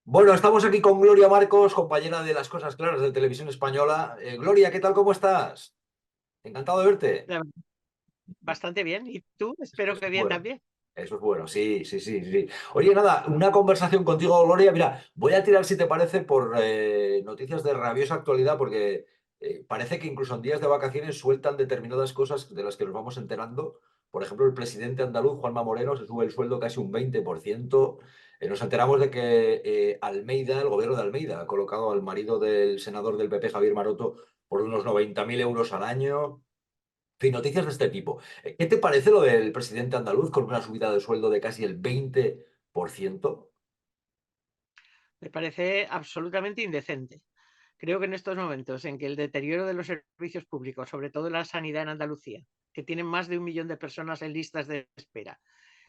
Bueno, estamos aquí con Gloria Marcos, compañera de Las Cosas Claras de Televisión Española. Gloria, ¿qué tal? ¿Cómo estás? Encantado de verte. La verdad, bastante bien. ¿Y tú? Espero Eso que es bien bueno. también. Eso es bueno, sí, sí, sí, sí. Oye, nada, una conversación contigo, Gloria. Mira, voy a tirar, si te parece, por noticias de rabiosa actualidad, porque parece que incluso en días de vacaciones sueltan determinadas cosas de las que nos vamos enterando. Por ejemplo, el presidente andaluz, Juanma Moreno, se sube el sueldo casi un 20%. Nos enteramos de que Almeida, el gobierno de Almeida, ha colocado al marido del senador del PP, Javier Maroto, por unos 90.000 euros al año. En fin, noticias de este tipo. ¿Qué te parece lo del presidente andaluz con una subida de sueldo de casi el 20%? Me parece absolutamente indecente. Creo que en estos momentos en que el deterioro de los servicios públicos, sobre todo la sanidad en Andalucía, que tienen más de 1 millón de personas en listas de espera,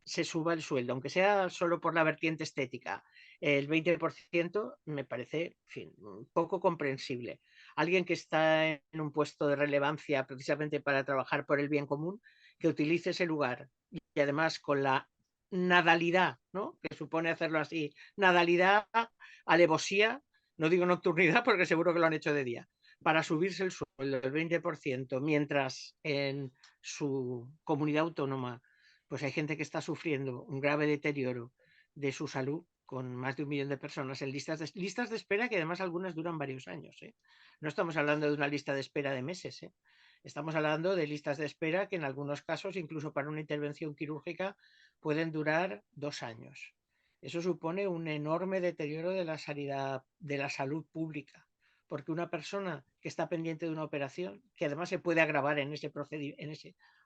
se suba el sueldo, aunque sea solo por la vertiente estética, el 20%, me parece, en fin, poco comprensible. Alguien que está en un puesto de relevancia precisamente para trabajar por el bien común, que utilice ese lugar y además con la nadalidad, ¿no?, que supone hacerlo así, nadalidad, alevosía, no digo nocturnidad porque seguro que lo han hecho de día, para subirse el sueldo del 20%, mientras en su comunidad autónoma pues hay gente que está sufriendo un grave deterioro de su salud, con más de 1 millón de personas en listas de espera, que además algunas duran varios años, ¿eh? No estamos hablando de una lista de espera de meses, ¿eh? Estamos hablando de listas de espera que en algunos casos, incluso para una intervención quirúrgica, pueden durar 2 años. Eso supone un enorme deterioro de la sanidad, de la salud pública, porque una persona que está pendiente de una operación, que además se puede agravar en ese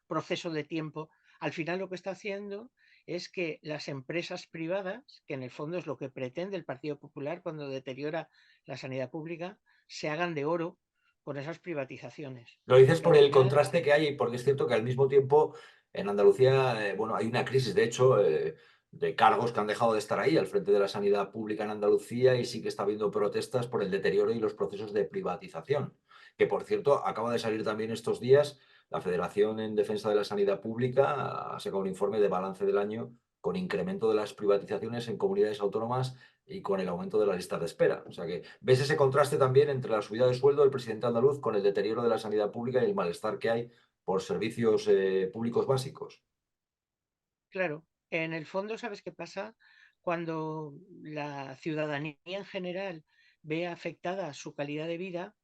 proceso de tiempo, al final lo que está haciendo es que las empresas privadas, que en el fondo es lo que pretende el Partido Popular cuando deteriora la sanidad pública, se hagan de oro con esas privatizaciones. Lo dices Porque por al el final, contraste que hay, y porque es cierto que al mismo tiempo en Andalucía, bueno, hay una crisis, de hecho, de cargos que han dejado de estar ahí al frente de la sanidad pública en Andalucía, y sí que está habiendo protestas por el deterioro y los procesos de privatización. Que, por cierto, acaba de salir también estos días la Federación en Defensa de la Sanidad Pública ha sacado un informe de balance del año con incremento de las privatizaciones en comunidades autónomas y con el aumento de las listas de espera. O sea que ves ese contraste también entre la subida de sueldo del presidente andaluz con el deterioro de la sanidad pública y el malestar que hay por servicios públicos básicos. claro, en el fondo, ¿sabes qué pasa? Cuando la ciudadanía en general ve afectada su calidad de vida,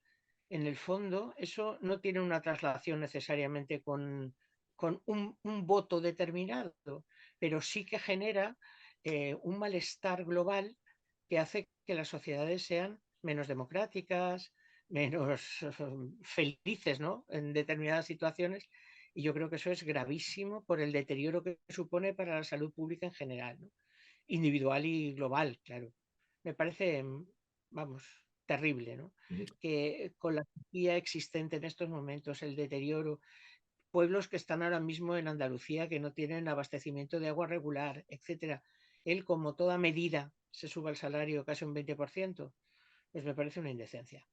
en el fondo eso no tiene una traslación necesariamente con un voto determinado, pero sí que genera un malestar global que hace que las sociedades sean menos democráticas, menos felices, ¿no?, en determinadas situaciones. Y yo creo que eso es gravísimo por el deterioro que supone para la salud pública en general, ¿no?, individual y global, claro. Me parece, vamos, terrible, ¿no?, que con la sequía existente en estos momentos, el deterioro, pueblos que están ahora mismo en Andalucía que no tienen abastecimiento de agua regular, etcétera. Él, como toda medida, se suba el salario casi un 20%, pues me parece una indecencia.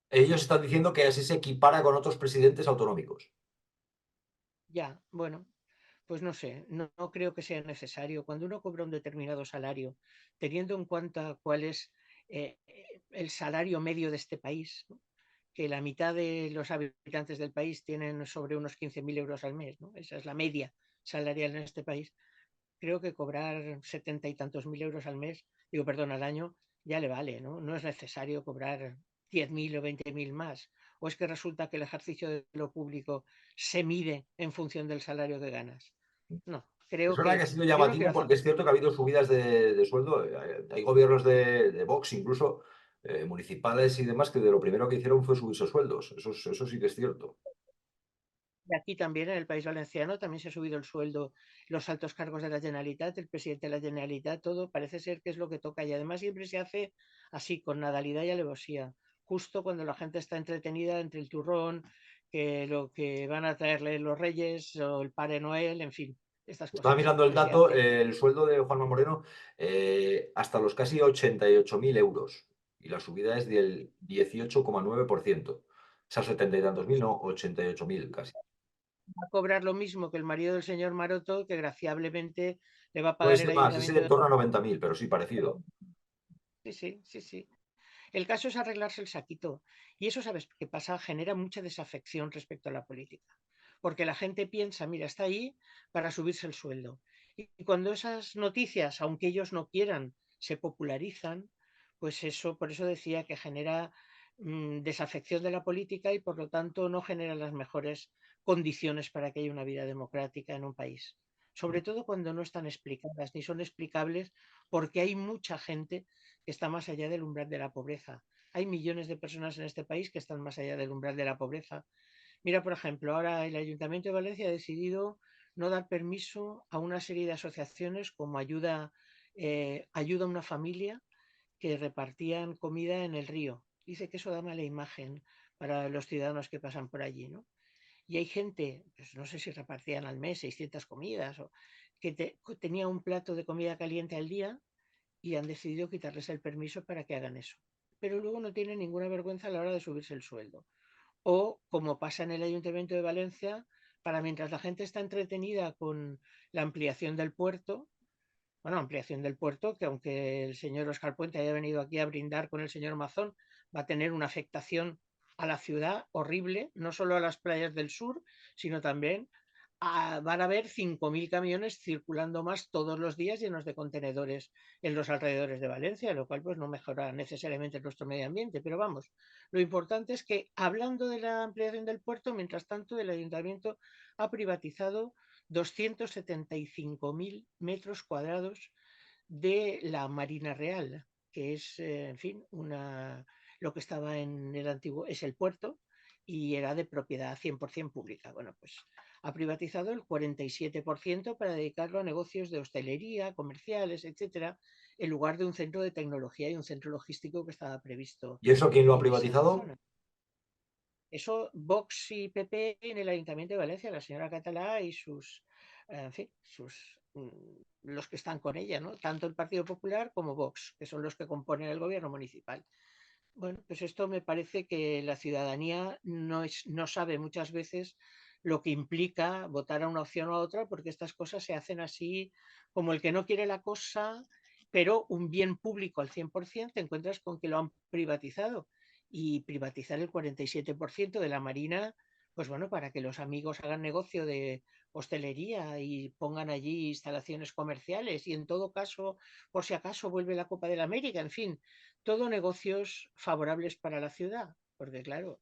Ellos están diciendo que así se equipara con otros presidentes autonómicos. Ya, bueno, pues no sé, no creo que sea necesario. Cuando uno cobra un determinado salario, teniendo en cuenta cuál es el salario medio de este país, ¿no?, que la mitad de los habitantes del país tienen sobre unos 15.000 euros al mes, ¿no? Esa es la media salarial en este país. Creo que cobrar 70 y tantos mil euros al mes, digo, perdón, al año, ya le vale, ¿no? No es necesario cobrar 10.000 o 20.000 más. O es que resulta que el ejercicio de lo público se mide en función del salario que ganas. No, Es creo verdad que que ha sido yo no llamativo quiero hacer. porque es cierto que ha habido subidas de sueldo. Hay gobiernos de Vox, incluso municipales y demás, que de lo primero que hicieron fue subir sus sueldos. Eso sí que es cierto. Y aquí también, en el País Valenciano, también se ha subido el sueldo, los altos cargos de la Generalitat, el presidente de la Generalitat, todo parece ser que es lo que toca. Y además siempre se hace así, con nadalidad y alevosía, justo cuando la gente está entretenida entre el turrón, que lo que van a traerle los Reyes o el Padre Noel, en fin, estas Estaba cosas mirando el que se dato, hacen. el sueldo de Juanma Moreno hasta los casi 88.000 euros. Y la subida es del 18,9%. Esas 70 y tantos mil, no, 88.000 casi. Va a cobrar lo mismo que el marido del señor Maroto, que graciablemente le va a Puede pagar el ser más, ese ayuntamiento en de... torno a 90.000, pero sí parecido. sí, sí, sí, sí. El caso es arreglarse el saquito. Y eso, ¿sabes qué pasa? Genera mucha desafección respecto a la política. Porque la gente piensa, mira, está ahí para subirse el sueldo. Y cuando esas noticias, aunque ellos no quieran, se popularizan, pues eso, por eso decía que genera desafección de la política y por lo tanto no genera las mejores condiciones para que haya una vida democrática en un país. Sobre todo cuando no están explicadas ni son explicables porque hay mucha gente que está más allá del umbral de la pobreza. Hay millones de personas en este país que están más allá del umbral de la pobreza. Mira, por ejemplo, ahora el Ayuntamiento de Valencia ha decidido no dar permiso a una serie de asociaciones como Ayuda a una familia que repartían comida en el río. Dice que eso da mala imagen para los ciudadanos que pasan por allí, ¿no? Y hay gente, pues no sé si repartían al mes 600 comidas o tenía un plato de comida caliente al día y han decidido quitarles el permiso para que hagan eso. Pero luego no tienen ninguna vergüenza a la hora de subirse el sueldo. O, como pasa en el Ayuntamiento de Valencia, para mientras la gente está entretenida con la ampliación del puerto, bueno, ampliación del puerto, que aunque el señor Oscar Puente haya venido aquí a brindar con el señor Mazón, va a tener una afectación a la ciudad horrible, no solo a las playas del sur, sino también van a haber 5.000 camiones circulando más todos los días llenos de contenedores en los alrededores de Valencia, lo cual pues no mejora necesariamente nuestro medio ambiente. Pero vamos, lo importante es que hablando de la ampliación del puerto, mientras tanto el ayuntamiento ha privatizado 275.000 metros cuadrados de la Marina Real, que es, en fin, lo que estaba en el antiguo, es el puerto y era de propiedad 100% pública. Bueno, pues ha privatizado el 47% para dedicarlo a negocios de hostelería, comerciales, etcétera, en lugar de un centro de tecnología y un centro logístico que estaba previsto ¿Y eso quién lo ha en esa privatizado? zona. Eso, Vox y PP en el Ayuntamiento de Valencia, la señora Catalá y en fin, los que están con ella, ¿no? Tanto el Partido Popular como Vox, que son los que componen el gobierno municipal. Bueno, pues esto me parece que la ciudadanía no sabe muchas veces lo que implica votar a una opción o a otra, porque estas cosas se hacen así como el que no quiere la cosa, pero un bien público al 100%, te encuentras con que lo han privatizado y privatizar el 47% de la Marina, pues bueno, para que los amigos hagan negocio de hostelería y pongan allí instalaciones comerciales y en todo caso, por si acaso vuelve la Copa de la América, en fin, todo negocios favorables para la ciudad, porque claro,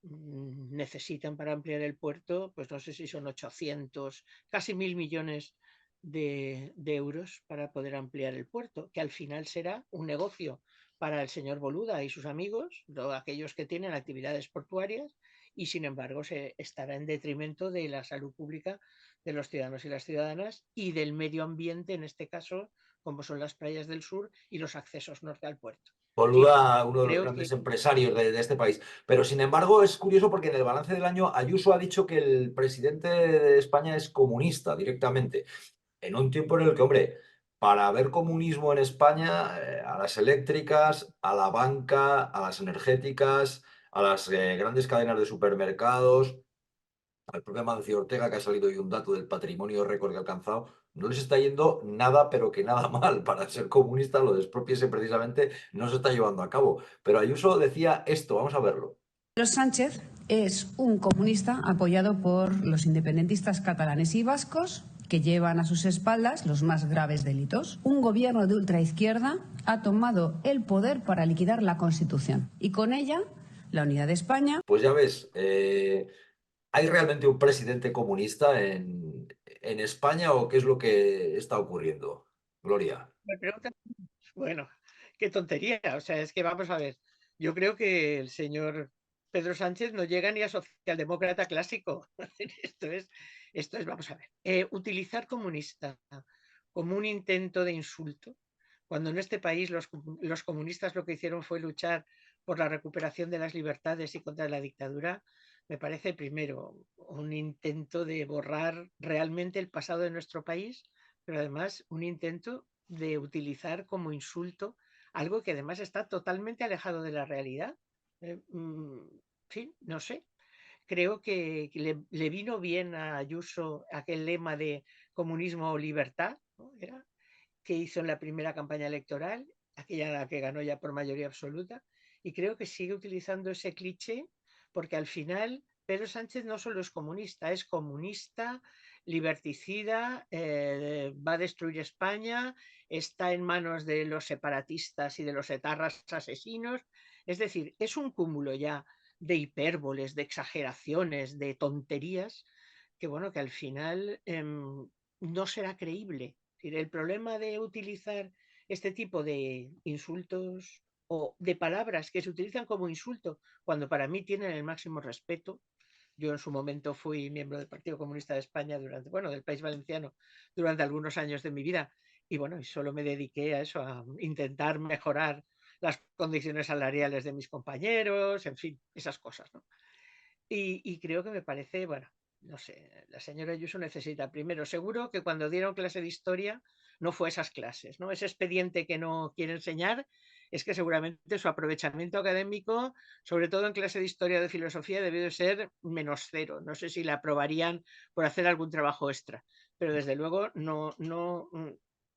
necesitan para ampliar el puerto, pues no sé si son 800, casi 1.000 millones de euros para poder ampliar el puerto, que al final será un negocio para el señor Boluda y sus amigos, aquellos que tienen actividades portuarias, y sin embargo se estará en detrimento de la salud pública de los ciudadanos y las ciudadanas y del medio ambiente, en este caso, como son las playas del sur y los accesos norte al puerto. En fin, Boluda, uno de los creo que grandes empresarios de este país. Pero sin embargo, es curioso porque en el balance del año Ayuso ha dicho que el presidente de España es comunista directamente. En un tiempo en el que, hombre, para ver comunismo en España, a las eléctricas, a la banca, a las energéticas, a las grandes cadenas de supermercados, al propio Amancio Ortega, que ha salido hoy un dato del patrimonio récord que ha alcanzado, no les está yendo nada, pero que nada mal. Para ser comunista, lo de expropiarse precisamente no se está llevando a cabo. Pero Ayuso decía esto, vamos a verlo. Pedro Sánchez es un comunista apoyado por los independentistas catalanes y vascos que llevan a sus espaldas los más graves delitos. Un gobierno de ultraizquierda ha tomado el poder para liquidar la Constitución y con ella la unidad de España. Pues ya ves, ¿hay realmente un presidente comunista en España o qué es lo que está ocurriendo? Gloria. me preguntan, bueno, qué tontería, o sea, es que vamos a ver, yo creo que el señor Pedro Sánchez no llega ni a socialdemócrata clásico. Esto es, vamos a ver, utilizar comunista como un intento de insulto, cuando en este país los comunistas lo que hicieron fue luchar por la recuperación de las libertades y contra la dictadura, me parece primero un intento de borrar realmente el pasado de nuestro país, pero además un intento de utilizar como insulto algo que además está totalmente alejado de la realidad. Sí, no sé. Creo que le vino bien a Ayuso aquel lema de comunismo o libertad, ¿no? Era, que hizo en la primera campaña electoral aquella la que ganó ya por mayoría absoluta, y creo que sigue utilizando ese cliché porque al final Pedro Sánchez no solo es comunista, liberticida, va a destruir España, está en manos de los separatistas y de los etarras asesinos. Es decir, es un cúmulo ya de hipérboles, de exageraciones, de tonterías, que bueno, que al final no será creíble. El problema de utilizar este tipo de insultos o de palabras que se utilizan como insulto cuando para mí tienen el máximo respeto. Yo en su momento fui miembro del Partido Comunista de España durante, bueno, del País Valenciano durante algunos años de mi vida y bueno, y solo me dediqué a eso, a intentar mejorar las condiciones salariales de mis compañeros, en fin, esas cosas, ¿no? Y creo que me parece, bueno, no sé, la señora Ayuso necesita primero, seguro que cuando dieron clase de historia no fue esas clases, ¿no? Ese expediente que no quiere enseñar es que seguramente su aprovechamiento académico, sobre todo en clase de historia o de filosofía, debió de ser -0. No sé si la aprobarían por hacer algún trabajo extra, pero desde luego no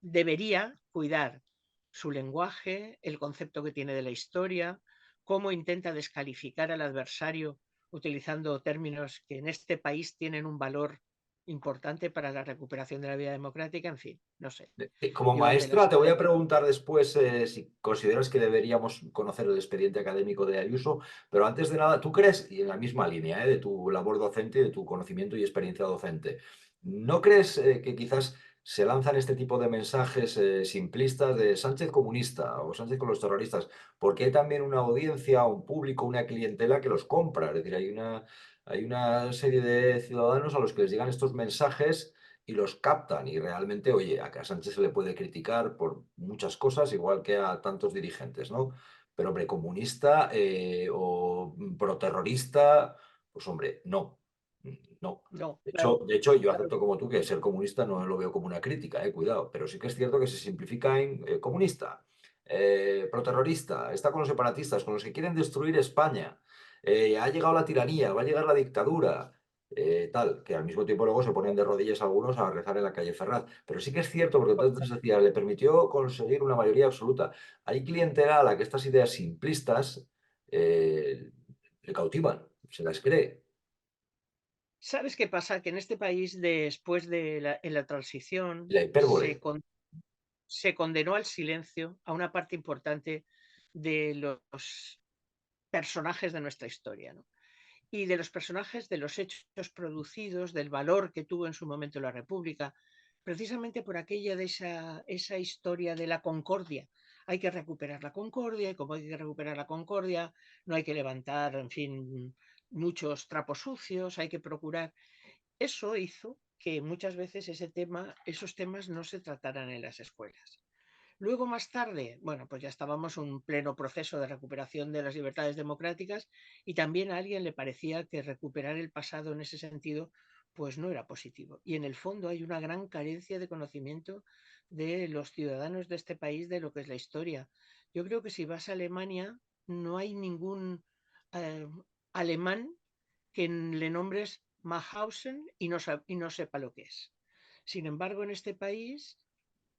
debería cuidar su lenguaje, el concepto que tiene de la historia, cómo intenta descalificar al adversario utilizando términos que en este país tienen un valor importante para la recuperación de la vida democrática, en fin, no sé. Como Yo de la maestra, te voy señora... a preguntar después si consideras que deberíamos conocer el expediente académico de Ayuso, pero antes de nada, ¿tú crees, y en la misma línea, de tu labor docente y de tu conocimiento y experiencia docente, ¿no crees que quizás se lanzan este tipo de mensajes simplistas de Sánchez comunista o Sánchez con los terroristas? Porque hay también una audiencia, un público, una clientela que los compra, es decir, hay una serie de ciudadanos a los que les llegan estos mensajes y los captan. Y realmente, oye, a Sánchez se le puede criticar por muchas cosas, igual que a tantos dirigentes, ¿no? Pero, hombre, comunista o proterrorista, pues, hombre, no. No. No, De hecho, claro, de hecho, yo claro. acepto como tú que ser comunista no lo veo como una crítica, cuidado, pero sí que es cierto que se simplifica en comunista, proterrorista, está con los separatistas, con los que quieren destruir España, ha llegado la tiranía, va a llegar la dictadura, tal, que al mismo tiempo luego se ponen de rodillas algunos a rezar en la calle Ferraz. Pero sí que es cierto, porque entonces decía, le permitió conseguir una mayoría absoluta. Hay clientela a la que estas ideas simplistas le cautivan, se las cree. ¿Sabes qué pasa? Que en este país, después de en la transición, La hipérbole. se condenó al silencio a una parte importante de los personajes de nuestra historia, ¿no? Y de los personajes, de los hechos producidos, del valor que tuvo en su momento la República, precisamente por aquella de esa historia de la concordia. Hay que recuperar la concordia y como hay que recuperar la concordia, no hay que levantar, en fin, muchos trapos sucios, hay que procurar. Eso hizo que muchas veces esos temas no se trataran en las escuelas. Luego, más tarde, bueno, pues ya estábamos en un pleno proceso de recuperación de las libertades democráticas y también a alguien le parecía que recuperar el pasado en ese sentido pues no era positivo. Y en el fondo hay una gran carencia de conocimiento de los ciudadanos de este país de lo que es la historia. Yo creo que si vas a Alemania no hay ningún eh, alemán que le nombres Mauthausen y no sepa lo que es. Sin embargo, en este país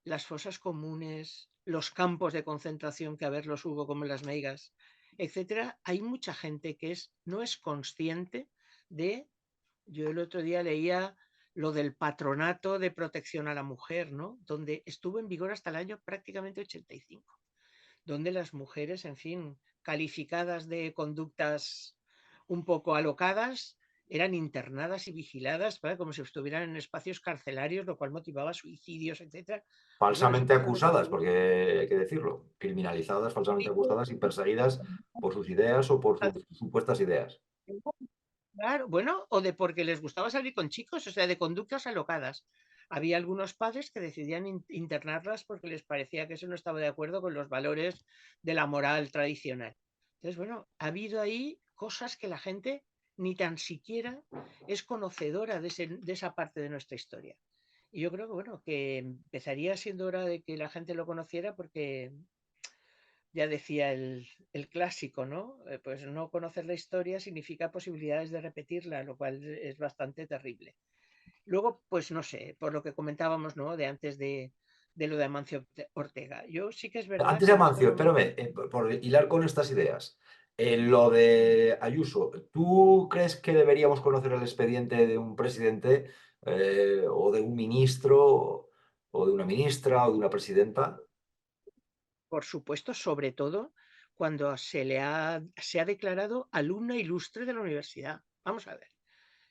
las fosas comunes, los campos de concentración que a ver los hubo como en las Meigas, etcétera, hay mucha gente que no es consciente de. Yo el otro día leía lo del patronato de protección a la mujer, ¿no? Donde estuvo en vigor hasta el año prácticamente 85, donde las mujeres, en fin, calificadas de conductas un poco alocadas, eran internadas y vigiladas, ¿vale? Como si estuvieran en espacios carcelarios, lo cual motivaba suicidios, etcétera. Pues bueno, eso Falsamente pasó en otro acusadas, país. porque hay que decirlo, criminalizadas, falsamente acusadas y perseguidas por sus ideas o por sus supuestas ideas. Claro, bueno, o de porque les gustaba salir con chicos, o sea, de conductas alocadas. Había algunos padres que decidían internarlas porque les parecía que eso no estaba de acuerdo con los valores de la moral tradicional. Entonces, bueno, ha habido ahí cosas que la gente ni tan siquiera es conocedora de esa parte de nuestra historia. Y yo creo que, bueno, que empezaría siendo hora de que la gente lo conociera porque ya decía el clásico, ¿no? Pues no conocer la historia significa posibilidades de repetirla, lo cual es bastante terrible. Luego, pues no sé, por lo que comentábamos, ¿no? De antes de de lo de Amancio Ortega. Yo sí que es verdad Antes de que no Amancio, conozco. espérame, por hilar con estas ideas. Lo de Ayuso, ¿tú crees que deberíamos conocer el expediente de un presidente o de un ministro o de una ministra o de una presidenta? Por supuesto, sobre todo cuando se ha declarado alumna ilustre de la universidad. Vamos a ver.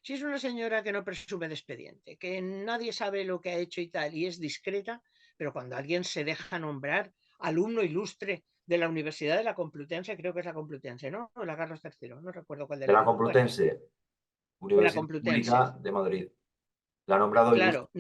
Si es una señora que no presume de expediente, que nadie sabe lo que ha hecho y tal, y es discreta, pero cuando alguien se deja nombrar alumno ilustre de la Universidad de la Complutense, creo que es la Complutense, ¿no? O la Carlos III, no recuerdo cuál de De las la dos. Bueno, Complutense, de la Universidad Complutense. Pública de Madrid. La ha nombrado ilustre. Claro,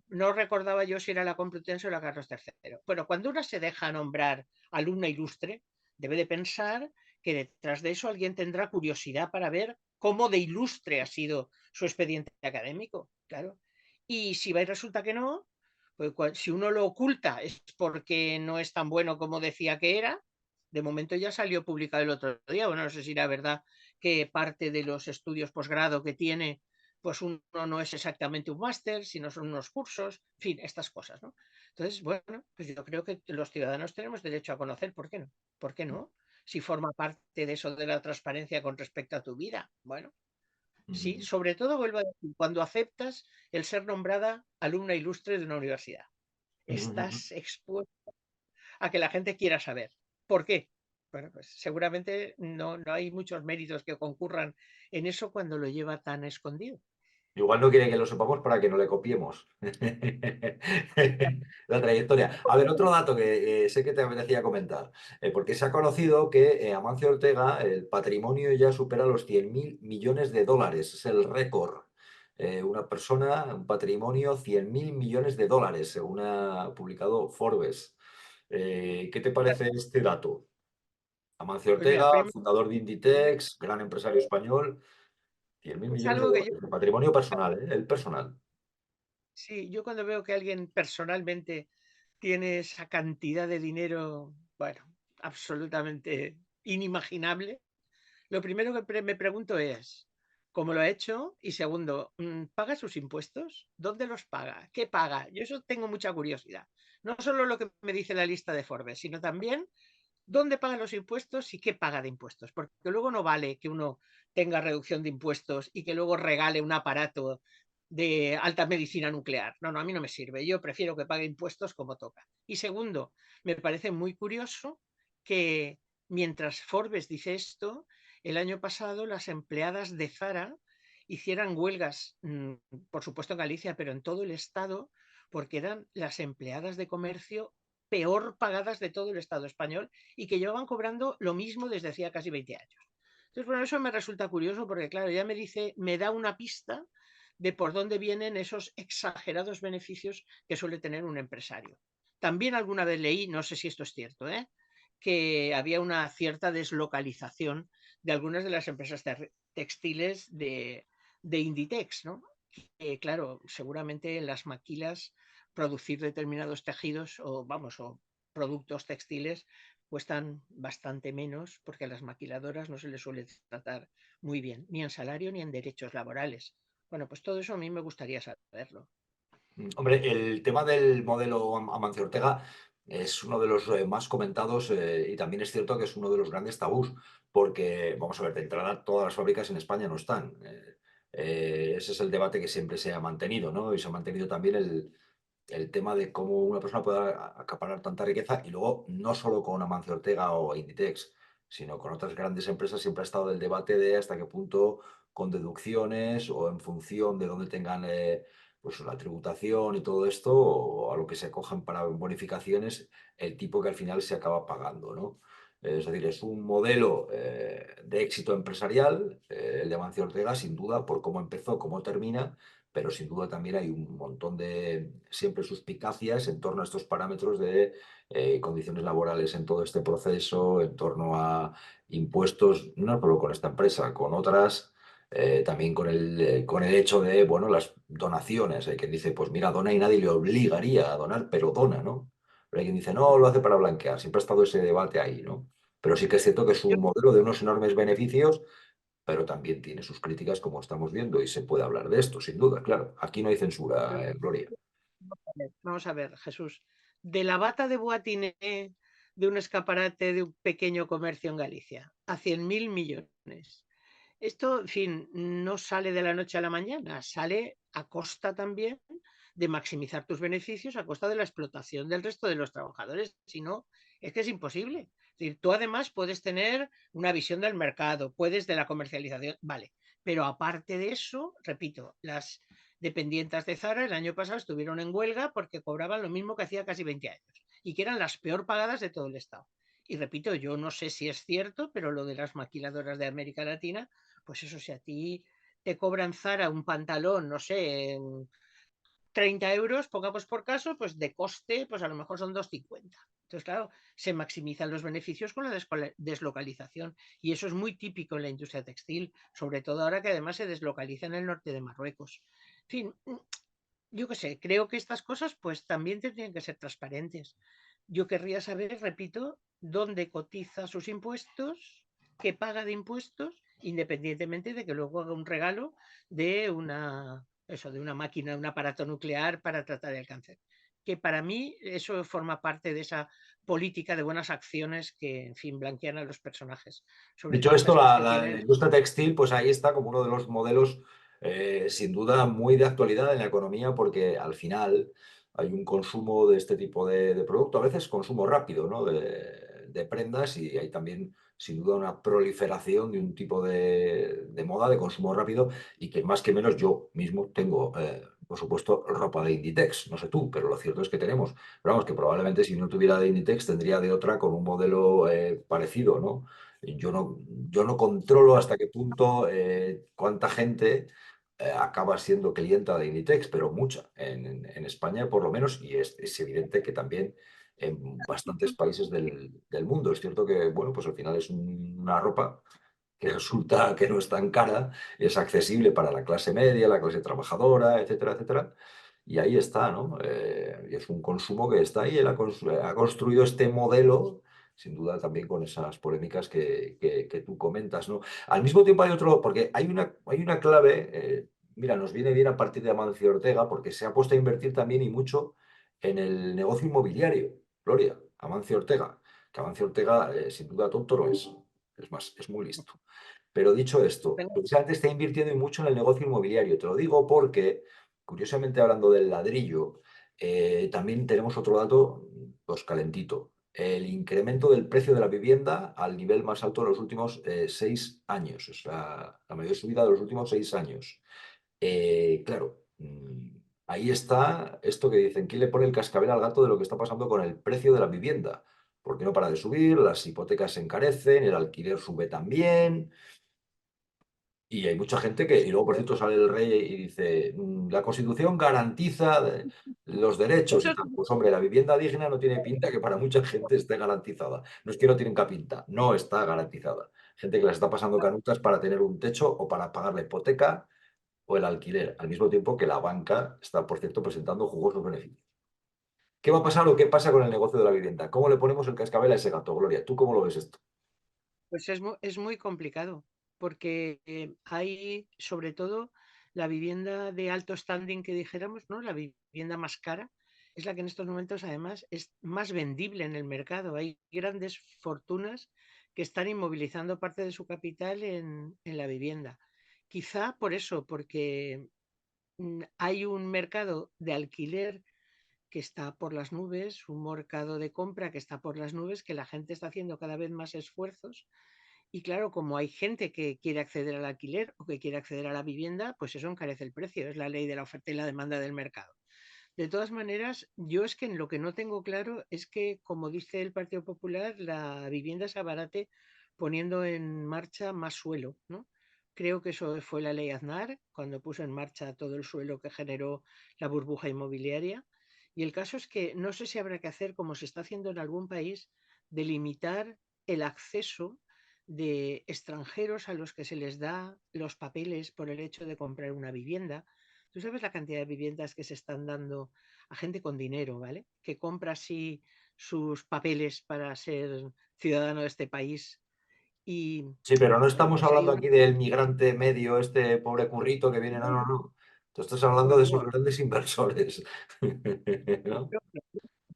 no recordaba yo si era la Complutense o la Carlos III. Bueno, cuando una se deja nombrar alumna ilustre, debe de pensar que detrás de eso alguien tendrá curiosidad para ver cómo de ilustre ha sido su expediente académico, claro. Y si va y resulta que no, pues si uno lo oculta es porque no es tan bueno como decía que era. De momento ya salió publicado el otro día, bueno, no sé si era verdad que parte de los estudios posgrado que tiene pues uno no es exactamente un máster, sino son unos cursos, en fin, estas cosas, ¿no? Entonces, bueno, pues yo creo que los ciudadanos tenemos derecho a conocer, ¿por qué no? ¿Por qué no? Si forma parte de eso de la transparencia con respecto a tu vida, bueno, sí, Ujú, sobre todo vuelvo a decir, cuando aceptas el ser nombrada alumna ilustre de una universidad, ujú, ujú. estás expuesto a que la gente quiera saber. ¿Por qué? Bueno, pues seguramente no hay muchos méritos que concurran en eso cuando lo lleva tan escondido. Igual no quiere que lo sepamos para que no le copiemos. La trayectoria. A ver, otro dato que sé que te apetecía comentar, porque se ha conocido que Amancio Ortega, el patrimonio ya supera los 100.000 millones de dólares, es el récord. Una persona, un patrimonio, 100.000 millones de dólares, según ha publicado Forbes. ¿Qué te parece este dato? Amancio Pues mira, Ortega, fundador de Inditex, gran empresario español, 100.000 es millones de algo que yo, dólares de patrimonio personal, ¿eh? El personal. sí, yo cuando veo que alguien personalmente tiene esa cantidad de dinero, bueno, absolutamente inimaginable, lo primero que me pregunto es, ¿cómo lo ha hecho? Y segundo, ¿paga sus impuestos? ¿Dónde los paga? ¿Qué paga? Yo eso tengo mucha curiosidad. No solo lo que me dice la lista de Forbes, sino también dónde paga los impuestos y qué paga de impuestos. Porque luego no vale que uno tenga reducción de impuestos y que luego regale un aparato de alta medicina nuclear. No, a mí no me sirve. Yo prefiero que pague impuestos como toca. Y segundo, me parece muy curioso que mientras Forbes dice esto, el año pasado las empleadas de Zara hicieran huelgas, por supuesto en Galicia, pero en todo el estado, porque eran las empleadas de comercio peor pagadas de todo el Estado español y que llevaban cobrando lo mismo desde hacía casi 20 años. Entonces, bueno, eso me resulta curioso porque, claro, ya me da una pista de por dónde vienen esos exagerados beneficios que suele tener un empresario. También alguna vez leí, no sé si esto es cierto, que había una cierta deslocalización de algunas de las empresas textiles de Inditex, ¿no? Claro, seguramente en las maquilas producir determinados tejidos o, vamos, o productos textiles cuestan bastante menos porque a las maquiladoras no se les suele tratar muy bien, ni en salario ni en derechos laborales. Bueno, pues todo eso a mí me gustaría saberlo. Hombre, el tema del modelo Amancio Ortega es uno de los más comentados y también es cierto que es uno de los grandes tabús, porque, vamos a ver, de entrada todas las fábricas en España no están. Ese es el debate que siempre se ha mantenido, ¿no? Y se ha mantenido también el tema de cómo una persona puede acaparar tanta riqueza y luego no solo con Amancio Ortega o Inditex, sino con otras grandes empresas siempre ha estado el debate de hasta qué punto con deducciones o en función de dónde tengan pues la tributación y todo esto o a lo que se acojan para bonificaciones, el tipo que al final se acaba pagando, ¿no? Es decir, es un modelo de éxito empresarial, el de Amancio Ortega, sin duda, por cómo empezó, cómo termina, pero sin duda también hay un montón de siempre suspicacias en torno a estos parámetros de condiciones laborales en todo este proceso, en torno a impuestos, no solo con esta empresa, con otras, también con el hecho de, bueno, las donaciones. Hay quien dice, pues mira, dona y nadie le obligaría a donar, pero dona, ¿no? Pero hay quien dice, no, lo hace para blanquear. Siempre ha estado ese debate ahí, ¿no? Pero sí que es cierto que es Yo un modelo de unos enormes beneficios pero también tiene sus críticas, como estamos viendo, y se puede hablar de esto, sin duda, claro. Aquí no hay censura, Gloria. Vamos a ver, Jesús. De la bata de Boatiné de un escaparate de un pequeño comercio en Galicia a 100.000 millones. Esto, en fin, no sale de la noche a la mañana, sale a costa también de maximizar tus beneficios a costa de la explotación del resto de los trabajadores. Si no, es que es imposible. Es decir, tú además puedes tener una visión del mercado, puedes de la comercialización, vale, pero aparte de eso, repito, las dependientes de Zara el año pasado estuvieron en huelga porque cobraban lo mismo que hacía casi 20 años y que eran las peor pagadas de todo el Estado. Y repito, yo no sé si es cierto, pero lo de las maquiladoras de América Latina, pues eso, si a ti te cobran Zara un pantalón, no sé, en 30 euros, pongamos por caso, pues de coste, pues a lo mejor son 2,50. Entonces, claro, se maximizan los beneficios con la deslocalización y eso es muy típico en la industria textil, sobre todo ahora que además se deslocaliza en el norte de Marruecos. En fin, yo qué sé, creo que estas cosas pues también tendrían que ser transparentes. Yo querría saber, repito, dónde cotiza sus impuestos, qué paga de impuestos, independientemente de que luego haga un regalo de de una máquina, un aparato nuclear para tratar el cáncer. Que para mí eso forma parte de esa política de buenas acciones que, en fin, blanquean a los personajes. Sobre Dicho todo esto, estos que la tienen. industria textil, pues ahí está como uno de los modelos, sin duda, muy de actualidad en la economía, porque al final hay un consumo de este tipo de producto, a veces consumo rápido, ¿no? De prendas, y hay también, sin duda, una proliferación de un tipo de moda de consumo rápido, y que más que menos yo mismo tengo, por supuesto, ropa de Inditex. No sé tú, pero lo cierto es que tenemos. Pero vamos, que probablemente si no tuviera de Inditex tendría de otra con un modelo parecido, ¿no? Yo no controlo hasta qué punto cuánta gente acaba siendo clienta de Inditex, pero mucha en España por lo menos, y es evidente que también en bastantes países del mundo. Es cierto que, bueno, pues al final es una ropa que resulta que no es tan cara, es accesible para la clase media, la clase trabajadora, etcétera, etcétera. Y ahí está, ¿no? Y es un consumo que está ahí. Él ha construido este modelo, sin duda también con esas polémicas que tú comentas, ¿no? Al mismo tiempo hay otro, porque hay una clave, mira, nos viene bien a partir de Amancio Ortega, porque se ha puesto a invertir también y mucho en el negocio inmobiliario. Gloria, Amancio Ortega, que Amancio Ortega, sin duda tonto no es más, es muy listo. Pero dicho esto, precisamente está invirtiendo y mucho en el negocio inmobiliario. Te lo digo porque, curiosamente hablando del ladrillo, también tenemos otro dato, pues calentito. El incremento del precio de la vivienda al nivel más alto de los últimos 6 años. Es la mayor subida de los últimos 6 años. Claro, ahí está esto que dicen, ¿quién le pone el cascabel al gato de lo que está pasando con el precio de la vivienda? Porque no para de subir, las hipotecas se encarecen, el alquiler sube también. Y hay mucha gente que, y luego por cierto sale el rey y dice, la Constitución garantiza los derechos y Eso, tal. Pues hombre, la vivienda digna no tiene pinta que para mucha gente esté garantizada. No es que no tienen pinta, no está garantizada. Gente que las está pasando canutas para tener un techo o para pagar la hipoteca o el alquiler, al mismo tiempo que la banca está, por cierto, presentando jugosos beneficios. ¿Qué va a pasar o qué pasa con el negocio de la vivienda? ¿Cómo le ponemos el cascabel a ese gato, Gloria? ¿Tú cómo lo ves esto? pues es muy complicado, porque hay sobre todo la vivienda de alto standing que dijéramos, ¿no? La vivienda más cara es la que en estos momentos además es más vendible en el mercado. Hay grandes fortunas que están inmovilizando parte de su capital en la vivienda. Quizá por eso, porque hay un mercado de alquiler que está por las nubes, un mercado de compra que está por las nubes, que la gente está haciendo cada vez más esfuerzos y claro, como hay gente que quiere acceder al alquiler o que quiere acceder a la vivienda, pues eso encarece el precio, es la ley de la oferta y la demanda del mercado. De todas maneras, yo es que en lo que no tengo claro es que, como dice el Partido Popular, la vivienda se abarate poniendo en marcha más suelo, ¿no? Creo que eso fue la ley Aznar, cuando puso en marcha todo el suelo que generó la burbuja inmobiliaria. Y el caso es que no sé si habrá que hacer, como se está haciendo en algún país, delimitar el acceso de extranjeros a los que se les da los papeles por el hecho de comprar una vivienda. Tú sabes la cantidad de viviendas que se están dando a gente con dinero, ¿vale? Que compra así sus papeles para ser ciudadano de este país. Y Sí, pero no bueno, estamos pues hay hablando una. aquí del migrante medio, este pobre currito que viene, no, no, no. Tú estás hablando de esos ¿Cómo? grandes inversores, ¿no?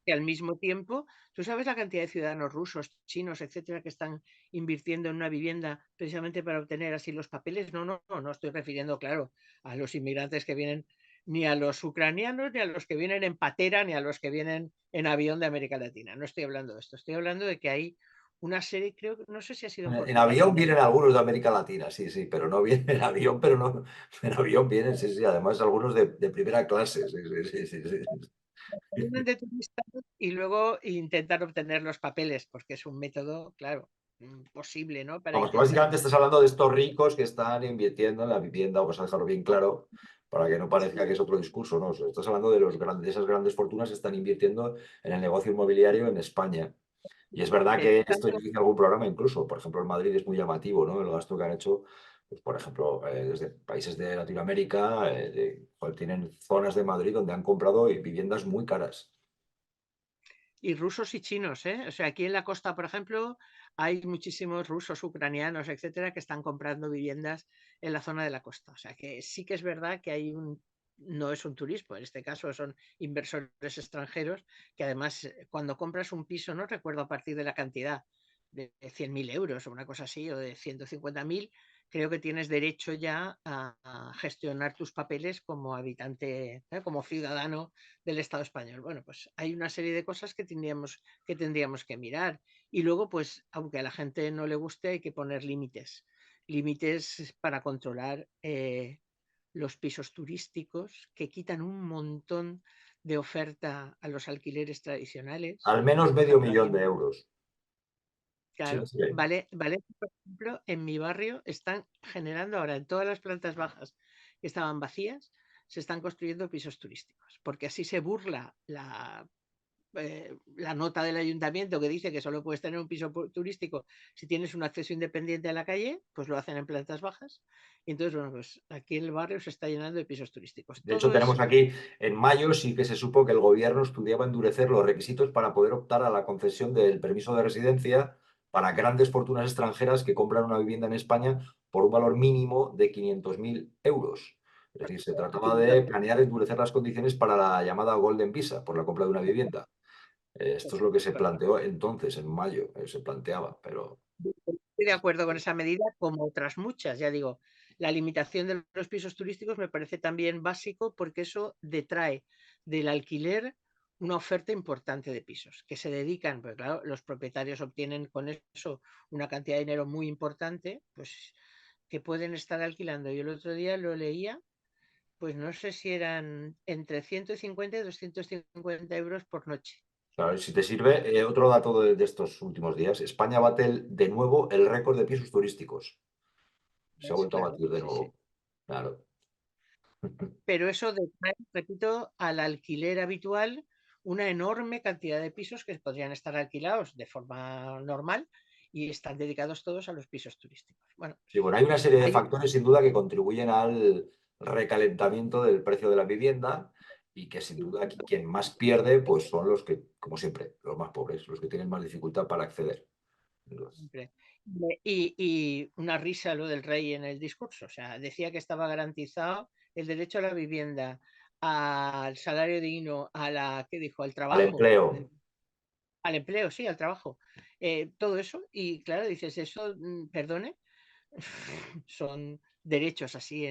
Que al mismo tiempo, ¿tú sabes la cantidad de ciudadanos rusos, chinos, etcétera, que están invirtiendo en una vivienda precisamente para obtener así los papeles? No estoy refiriendo, claro, a los inmigrantes que vienen, ni a los ucranianos, ni a los que vienen en patera, ni a los que vienen en avión de América Latina. No estoy hablando de esto, estoy hablando de que hay una serie, creo, no sé si ha sido en En Portugal avión también. vienen algunos de América Latina, sí, sí, pero no vienen en avión, pero no, en avión vienen, sí, sí, además algunos de primera clase, sí, sí, sí, sí, sí. Vienen de turistas y luego intentar obtener los papeles, porque es un método, claro, posible, ¿no? Para Vamos, que intentar. básicamente estás hablando de estos ricos que están invirtiendo en la vivienda, vamos a dejarlo bien claro, para que no parezca que es otro discurso, ¿no? O sea, estás hablando de de esas grandes fortunas que están invirtiendo en el negocio inmobiliario en España. Y es verdad que esto yo hice algún programa incluso, por ejemplo, en Madrid es muy llamativo, ¿no? El gasto que han hecho, pues, por ejemplo, desde países de Latinoamérica, joder, tienen zonas de Madrid donde han comprado viviendas muy caras. Y rusos y chinos, ¿eh? O sea, aquí en la costa, por ejemplo, hay muchísimos rusos, ucranianos, etcétera, que están comprando viviendas en la zona de la costa. O sea, que sí que es verdad que hay no es un turismo, en este caso son inversores extranjeros que además cuando compras un piso, no recuerdo a partir de la cantidad de 100.000 euros o una cosa así, o de 150.000, creo que tienes derecho ya a gestionar tus papeles como habitante, como ciudadano del Estado español. Bueno, pues hay una serie de cosas que tendríamos que mirar. Y luego, pues, aunque a la gente no le guste, hay que poner límites. Límites para controlar los pisos turísticos que quitan un montón de oferta a los alquileres tradicionales. Al menos Por medio ejemplo, aquí millón de euros. Sí, claro, sí. vale, por ejemplo, en mi barrio están generando ahora en todas las plantas bajas que estaban vacías, se están construyendo pisos turísticos, porque así se burla la nota del ayuntamiento que dice que solo puedes tener un piso turístico si tienes un acceso independiente a la calle, pues lo hacen en plantas bajas. Y entonces, bueno, pues aquí el barrio se está llenando de pisos turísticos. De hecho, Todo tenemos eso, aquí, en mayo sí que se supo que el gobierno estudiaba endurecer los requisitos para poder optar a la concesión del permiso de residencia para grandes fortunas extranjeras que compran una vivienda en España por un valor mínimo de 500.000 euros. Es decir, se trataba de planear endurecer las condiciones para la llamada Golden Visa por la compra de una vivienda. Esto es lo que se planteó entonces, en mayo, se planteaba, pero estoy de acuerdo con esa medida, como otras muchas. Ya digo, la limitación de los pisos turísticos me parece también básico porque eso detrae del alquiler una oferta importante de pisos que se dedican, pues claro, los propietarios obtienen con eso una cantidad de dinero muy importante, pues que pueden estar alquilando. Yo el otro día lo leía, pues no sé si eran entre 150 y 250 euros por noche. claro, si te sirve, otro dato de estos últimos días, España bate de nuevo el récord de pisos turísticos. Se ha ¿Ves? vuelto a Claro, batir de sí, sí. nuevo. Claro. Pero eso detrae, repito, al alquiler habitual una enorme cantidad de pisos que podrían estar alquilados de forma normal y están dedicados todos a los pisos turísticos. Bueno, Sí, bueno, hay una serie de hay un... factores sin duda que contribuyen al recalentamiento del precio de la vivienda y que sin duda aquí quien más pierde pues son los que, como siempre, los más pobres, los que tienen más dificultad para acceder. Y una risa lo del rey en el discurso. O sea, decía que estaba garantizado el derecho a la vivienda, al salario digno, ¿qué dijo? Al Al trabajo, empleo. al empleo, sí, al trabajo. Todo eso. Y claro, dices, eso, perdone, son derechos así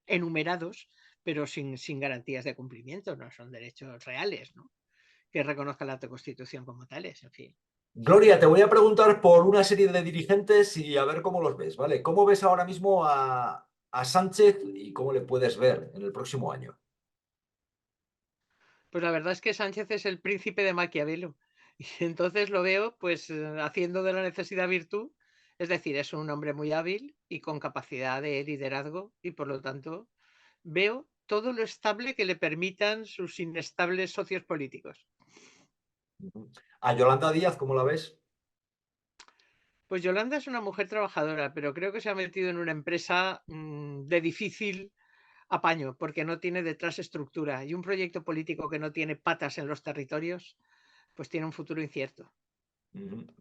enumerados, pero sin garantías de cumplimiento, no son derechos reales, ¿no? Que reconozca la Constitución como tales, en fin. Gloria, te voy a preguntar por una serie de dirigentes y a ver cómo los ves, ¿vale? ¿Cómo ves ahora mismo a Sánchez y cómo le puedes ver en el próximo año? Pues la verdad es que Sánchez es el príncipe de Maquiavelo. Y entonces lo veo pues haciendo de la necesidad virtud, es decir, es un hombre muy hábil y con capacidad de liderazgo y por lo tanto veo todo lo estable que le permitan sus inestables socios políticos. A Yolanda Díaz, ¿cómo la ves? Pues Yolanda es una mujer trabajadora, pero creo que se ha metido en una empresa de difícil apaño, porque no tiene detrás estructura y un proyecto político que no tiene patas en los territorios, pues tiene un futuro incierto.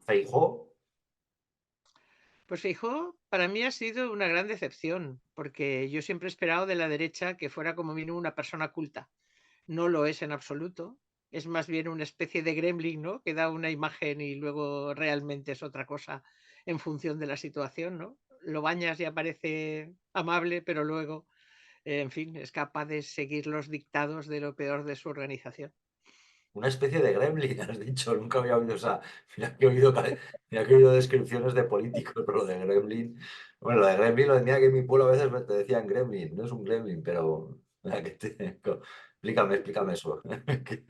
Feijóo. Pues Feijóo para mí ha sido una gran decepción, porque yo siempre he esperado de la derecha que fuera como mínimo una persona culta. No lo es en absoluto. Es más bien una especie de gremlin, ¿no? Que da una imagen y luego realmente es otra cosa en función de la situación, ¿no? Lo bañas y aparece amable, pero luego, en fin, es capaz de seguir los dictados de lo peor de su organización. Una especie de gremlin, has dicho, nunca había oído, o sea, mira que he oído, mira que he oído descripciones de políticos, pero lo de gremlin, bueno, lo de gremlin lo tenía que en mi pueblo a veces te decían gremlin, no es un gremlin, pero mira que explícame eso. Que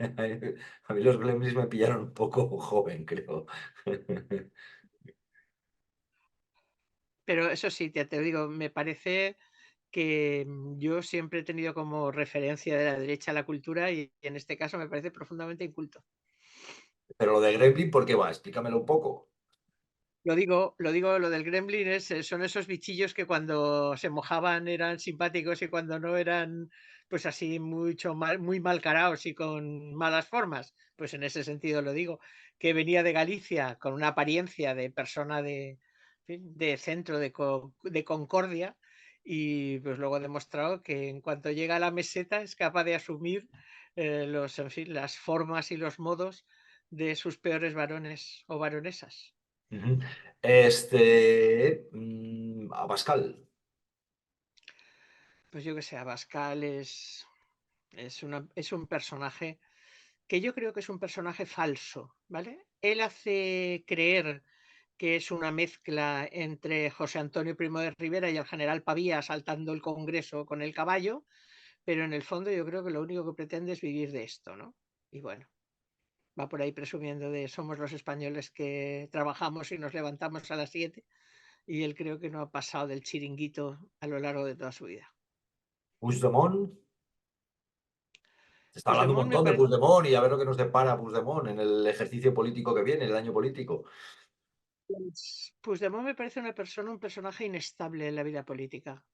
a mí los gremlins me pillaron un poco joven, creo. Pero eso sí, te digo, me parece que yo siempre he tenido como referencia de la derecha la cultura y en este caso me parece profundamente inculto. Pero lo de gremlin, ¿por qué va? Explícamelo un poco. Lo del gremlin son esos bichillos que cuando se mojaban eran simpáticos y cuando no eran, pues así muy mal caraos y con malas formas. Pues en ese sentido lo digo, que venía de Galicia con una apariencia de persona en fin, de centro, de concordia, y pues luego ha demostrado que en cuanto llega a la meseta es capaz de asumir en fin, las formas y los modos de sus peores varones o baronesas. Ujú. Abascal. Pues yo que sé, Abascal es un personaje que yo creo que es un personaje falso, ¿vale? Él hace creer que es una mezcla entre José Antonio Primo de Rivera y el general Pavía saltando el Congreso con el caballo, pero en el fondo yo creo que lo único que pretende es vivir de esto, ¿no? Y bueno, va por ahí presumiendo de somos los españoles que trabajamos y nos levantamos a las 7 y él creo que no ha pasado del chiringuito a lo largo de toda su vida. Puigdemont. Se está hablando un Puigdemont me montón de parece Puigdemont y a ver lo que nos depara Puigdemont en el ejercicio político que viene, el año político. Puigdemont me parece un personaje inestable en la vida política,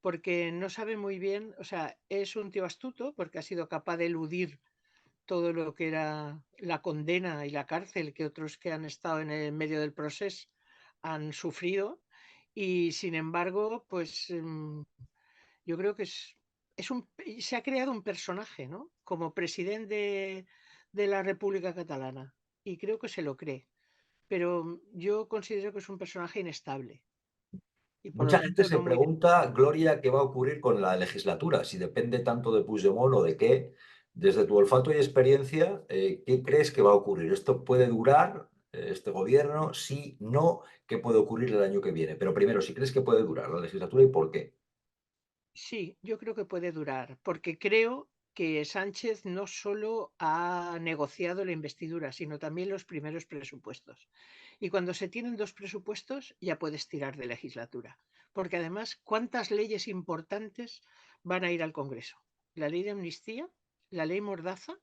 porque no sabe muy bien, o sea, es un tío astuto porque ha sido capaz de eludir todo lo que era la condena y la cárcel que otros que han estado en el medio del proceso han sufrido y sin embargo, pues yo creo que se ha creado un personaje, ¿no? Como presidente de la República Catalana y creo que se lo cree, pero yo considero que es un personaje inestable y por lo Mucha gente tanto se no muy... pregunta, Gloria, qué va a ocurrir con la legislatura, si depende tanto de Puigdemont o de qué. Desde tu olfato y experiencia, ¿qué crees que va a ocurrir? ¿Esto puede durar, este gobierno? Sí, no, ¿qué puede ocurrir el año que viene? Pero primero, si crees que puede durar la legislatura y por qué. Sí, yo creo que puede durar, porque creo que Sánchez no solo ha negociado la investidura, sino también los primeros presupuestos. Y cuando se tienen dos presupuestos, ya puedes tirar de legislatura. Porque además, ¿cuántas leyes importantes van a ir al Congreso? La ley de amnistía, la ley Mordaza,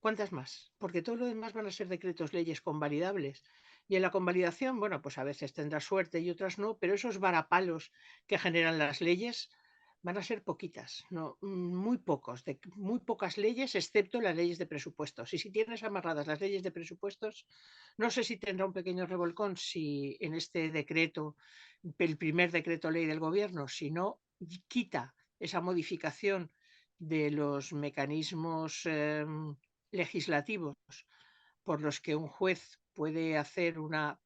¿cuántas más? Porque todo lo demás van a ser decretos leyes convalidables. Y en la convalidación, bueno, pues a veces tendrás suerte y otras no, pero esos varapalos que generan las leyes van a ser poquitas, no, muy pocas leyes, excepto las leyes de presupuestos. Y si tienes amarradas las leyes de presupuestos, no sé si tendrá un pequeño revolcón si en este decreto, el primer decreto ley del gobierno, si no quita esa modificación de los mecanismos legislativos por los que un juez puede hacer una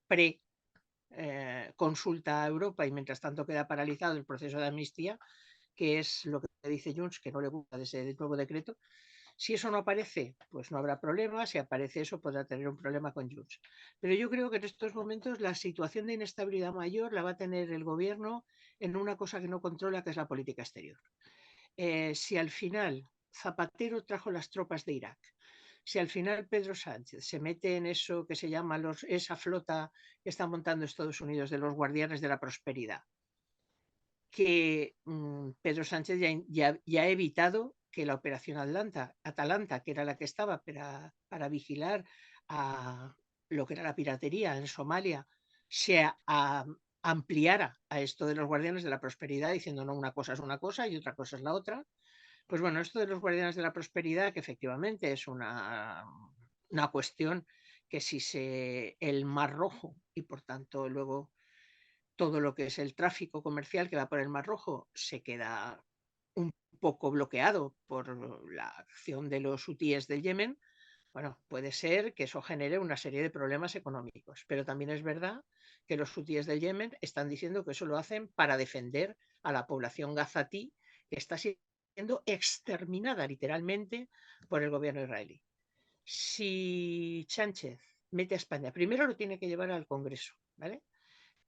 consulta a Europa y mientras tanto queda paralizado el proceso de amnistía, que es lo que dice Junts, que no le gusta de ese nuevo decreto. Si eso no aparece, pues no habrá problema. Si aparece eso, podrá tener un problema con Junts. Pero yo creo que en estos momentos la situación de inestabilidad mayor la va a tener el gobierno en una cosa que no controla, que es la política exterior. Si al final Zapatero trajo las tropas de Irak, si al final Pedro Sánchez se mete en eso que se llama esa flota que está montando Estados Unidos de los guardianes de la prosperidad, que Pedro Sánchez ya ha evitado que la operación Atalanta, que era la que estaba para vigilar a lo que era la piratería en Somalia, ampliara a esto de los guardianes de la prosperidad, diciendo no, una cosa es una cosa y otra cosa es la otra. Pues bueno, esto de los guardianes de la prosperidad, que efectivamente es una cuestión que si el Mar Rojo y por tanto luego todo lo que es el tráfico comercial que va por el Mar Rojo se queda un poco bloqueado por la acción de los hutíes del Yemen. Bueno, puede ser que eso genere una serie de problemas económicos, pero también es verdad que los hutíes del Yemen están diciendo que eso lo hacen para defender a la población gazatí que está siendo exterminada literalmente por el gobierno israelí. Si Sánchez mete a España, primero lo tiene que llevar al Congreso, ¿vale?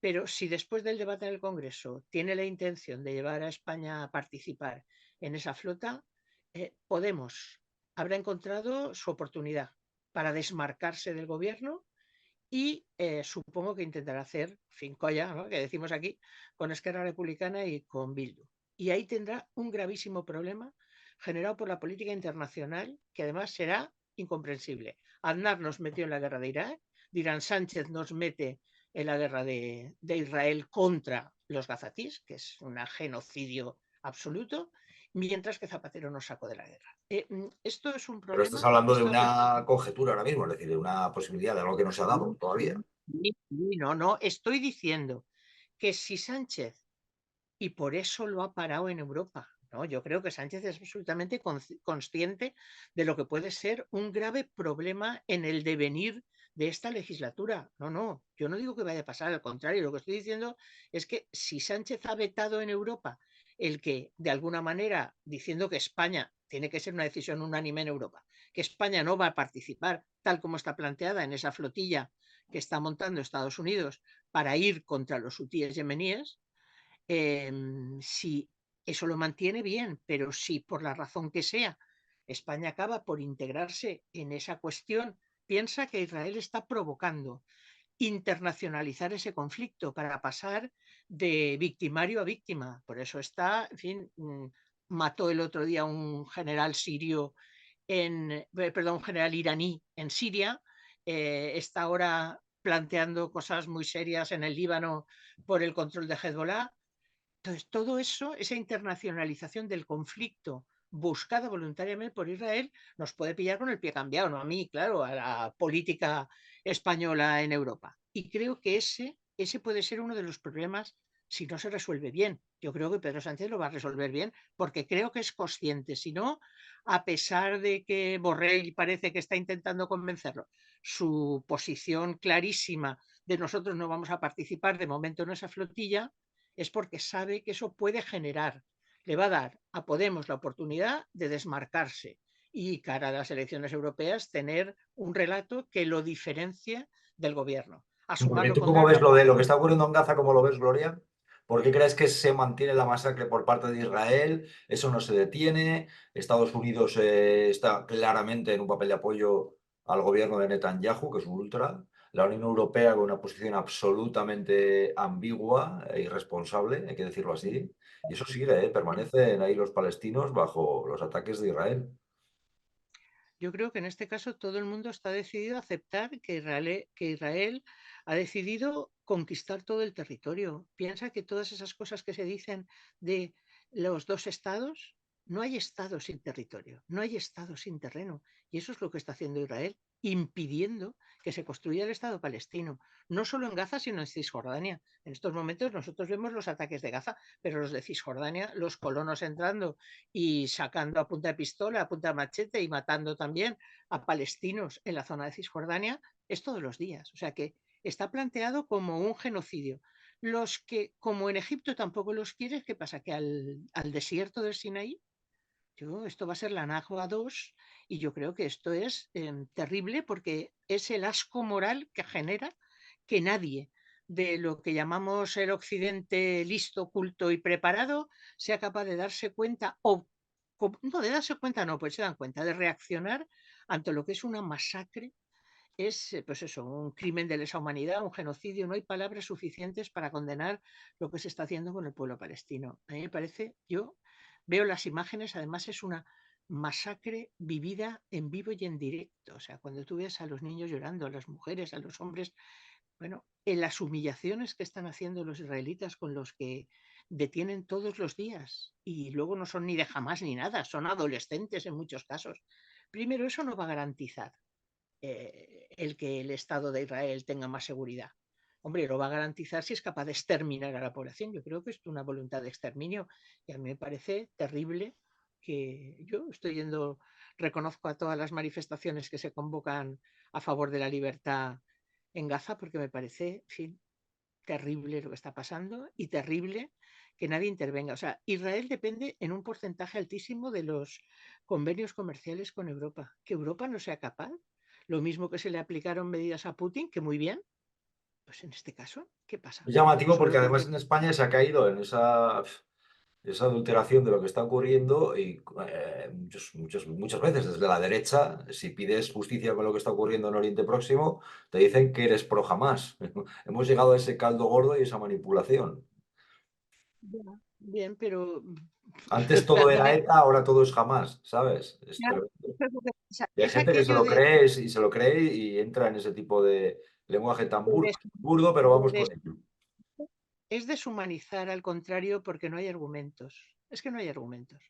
Pero si después del debate en el Congreso tiene la intención de llevar a España a participar en esa flota, Podemos habrá encontrado su oportunidad para desmarcarse del gobierno y supongo que intentará hacer fincolla, ¿no?, que decimos aquí, con Esquerra Republicana y con Bildu. Y ahí tendrá un gravísimo problema generado por la política internacional, que además será incomprensible. Aznar nos metió en la guerra de Irak, dirán Sánchez nos mete en la guerra de Israel contra los gazatís, que es un genocidio absoluto, mientras que Zapatero nos sacó de la guerra. Esto es un Pero estás problema. hablando de Esto una conjetura ahora mismo, es decir, de una posibilidad de algo que no se ha dado todavía. no, estoy diciendo que si Sánchez, y por eso lo ha parado en Europa, ¿no? Yo creo que Sánchez es absolutamente consciente de lo que puede ser un grave problema en el devenir de esta legislatura. No, yo no digo que vaya a pasar, al contrario, lo que estoy diciendo es que si Sánchez ha vetado en Europa el que, de alguna manera, diciendo que España tiene que ser una decisión unánime en Europa, que España no va a participar tal como está planteada en esa flotilla que está montando Estados Unidos para ir contra los hutíes yemeníes, si eso lo mantiene bien, pero si por la razón que sea España acaba por integrarse en esa cuestión, piensa que Israel está provocando internacionalizar ese conflicto para pasar de victimario a víctima. Por eso está, en fin, mató el otro día un general sirio un general iraní en Siria, está ahora planteando cosas muy serias en el Líbano por el control de Hezbollah. Entonces, todo eso, esa internacionalización del conflicto buscada voluntariamente por Israel, nos puede pillar con el pie cambiado, no a mí, claro, a la política española en Europa. Y creo que ese puede ser uno de los problemas si no se resuelve bien. Yo creo que Pedro Sánchez lo va a resolver bien porque creo que es consciente. Si no, a pesar de que Borrell parece que está intentando convencerlo, su posición clarísima de nosotros no vamos a participar de momento en esa flotilla, es porque sabe que eso puede generar, le va a dar a Podemos la oportunidad de desmarcarse y, cara a las elecciones europeas, tener un relato que lo diferencie del gobierno. A su Muy bien, mano ¿tú cómo pondrán ves lo de lo que está ocurriendo en Gaza? ¿Cómo lo ves, Gloria? ¿Por qué crees que se mantiene la masacre por parte de Israel? Eso no se detiene. Estados Unidos está claramente en un papel de apoyo al gobierno de Netanyahu, que es un ultra. La Unión Europea con una posición absolutamente ambigua e irresponsable, hay que decirlo así. Y eso sigue, permanecen ahí los palestinos bajo los ataques de Israel. Yo creo que en este caso todo el mundo está decidido a aceptar que Israel ha decidido conquistar todo el territorio. Piensa que todas esas cosas que se dicen de los dos estados, no hay estado sin territorio, no hay estado sin terreno. Y eso es lo que está haciendo Israel, impidiendo que se construya el Estado palestino, no solo en Gaza, sino en Cisjordania. En estos momentos nosotros vemos los ataques de Gaza, pero los de Cisjordania, los colonos entrando y sacando a punta de pistola, a punta de machete y matando también a palestinos en la zona de Cisjordania, es todos los días. O sea que está planteado como un genocidio. Los que, como en Egipto tampoco los quiere, ¿qué pasa? Que al desierto del Sinaí, esto va a ser la Nakba 2 y yo creo que esto es terrible porque es el asco moral que genera que nadie de lo que llamamos el occidente listo, culto y preparado sea capaz de darse cuenta no, de darse cuenta no, pues se dan cuenta de reaccionar ante lo que es una masacre, es pues eso, un crimen de lesa humanidad, un genocidio. No hay palabras suficientes para condenar lo que se está haciendo con el pueblo palestino. A mí me parece, yo veo las imágenes, además es una masacre vivida en vivo y en directo. O sea, cuando tú ves a los niños llorando, a las mujeres, a los hombres, bueno, en las humillaciones que están haciendo los israelitas con los que detienen todos los días y luego no son ni de Hamás ni nada, son adolescentes en muchos casos. Primero, eso no va a garantizar el que el Estado de Israel tenga más seguridad. Hombre, lo va a garantizar si es capaz de exterminar a la población. Yo creo que es una voluntad de exterminio y a mí me parece terrible que yo estoy yendo, reconozco a todas las manifestaciones que se convocan a favor de la libertad en Gaza porque me parece, en fin, terrible lo que está pasando y terrible que nadie intervenga. O sea, Israel depende en un porcentaje altísimo de los convenios comerciales con Europa. Que Europa no sea capaz, lo mismo que se le aplicaron medidas a Putin, que muy bien, pues en este caso, ¿qué pasa? Es llamativo porque Solo además porque en España se ha caído en esa adulteración de lo que está ocurriendo y muchas veces desde la derecha, si pides justicia con lo que está ocurriendo en Oriente Próximo, te dicen que eres pro Hamás. Hemos llegado a ese caldo gordo y esa manipulación. ya, bien, pero Antes todo era realmente ETA, ahora todo es Hamás, ¿sabes? Es claro, tremendo. eso es lo que pasa. Y hay Es gente que se aquello lo cree y se lo cree y entra en ese tipo de lenguaje tan de des- burdo, pero de vamos con des- ello. es deshumanizar al contrario porque no hay argumentos. Es que no hay argumentos.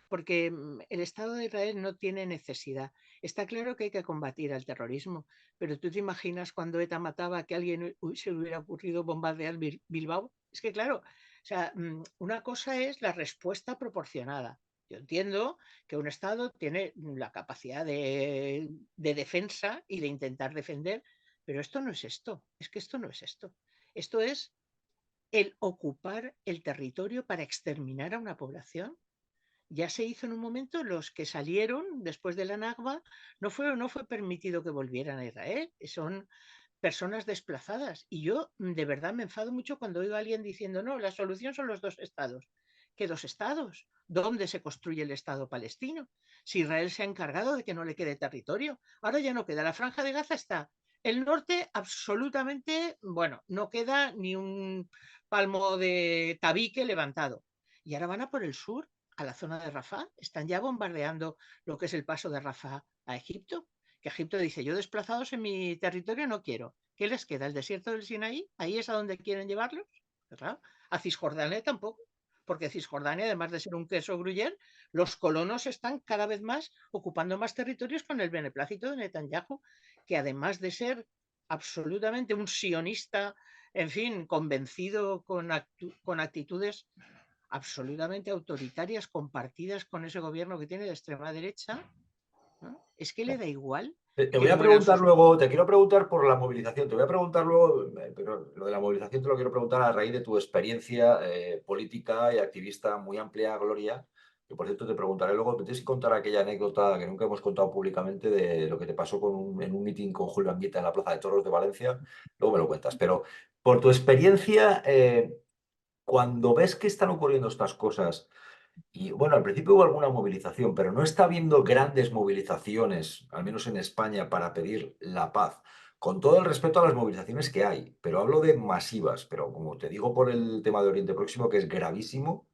Porque el Estado de Israel no tiene necesidad. Está claro que hay que combatir al terrorismo, pero tú te imaginas cuando ETA mataba que a alguien se le hubiera ocurrido bombardear Bilbao. Es que claro, o sea, una cosa es la respuesta proporcionada. Yo entiendo que un Estado tiene la capacidad de defensa y de intentar defender, pero esto no es esto. Es que esto no es esto. Esto es el ocupar el territorio para exterminar a una población. Ya se hizo en un momento, los que salieron después de la Nakba no fue permitido que volvieran a Israel, son personas desplazadas. Y yo de verdad me enfado mucho cuando oigo a alguien diciendo, no, la solución son los dos estados. ¿Qué dos estados? ¿Dónde se construye el Estado palestino? Si Israel se ha encargado de que no le quede territorio, ahora ya no queda. La franja de Gaza está. El norte absolutamente, bueno, no queda ni un palmo de tabique levantado. Y ahora van a por el sur, a la zona de Rafah. Están ya bombardeando lo que es el paso de Rafah a Egipto. Que Egipto dice, yo desplazados en mi territorio no quiero. ¿Qué les queda? ¿El desierto del Sinaí? ¿Ahí es a donde quieren llevarlos? ¿Verdad? A Cisjordania tampoco. Porque Cisjordania, además de ser un queso gruyere, los colonos están cada vez más ocupando más territorios con el beneplácito de Netanyahu, que además de ser absolutamente un sionista, en fin, convencido con actitudes absolutamente autoritarias compartidas con ese gobierno que tiene de extrema derecha, ¿no? Es que le da igual Te que voy a mueran preguntar sus... luego, te quiero preguntar por la movilización, te voy a preguntar luego, pero lo de la movilización te lo quiero preguntar a raíz de tu experiencia política y activista muy amplia, Gloria, que por cierto te preguntaré luego, me tienes que contar aquella anécdota que nunca hemos contado públicamente de lo que te pasó en un mitin con Julio Anguita en la Plaza de Toros de Valencia, luego me lo cuentas, pero por tu experiencia, cuando ves que están ocurriendo estas cosas, y bueno, al principio hubo alguna movilización, pero no está habiendo grandes movilizaciones, al menos en España, para pedir la paz. Con todo el respeto a las movilizaciones que hay, pero hablo de masivas. Pero como te digo por el tema de Oriente Próximo, que es gravísimo,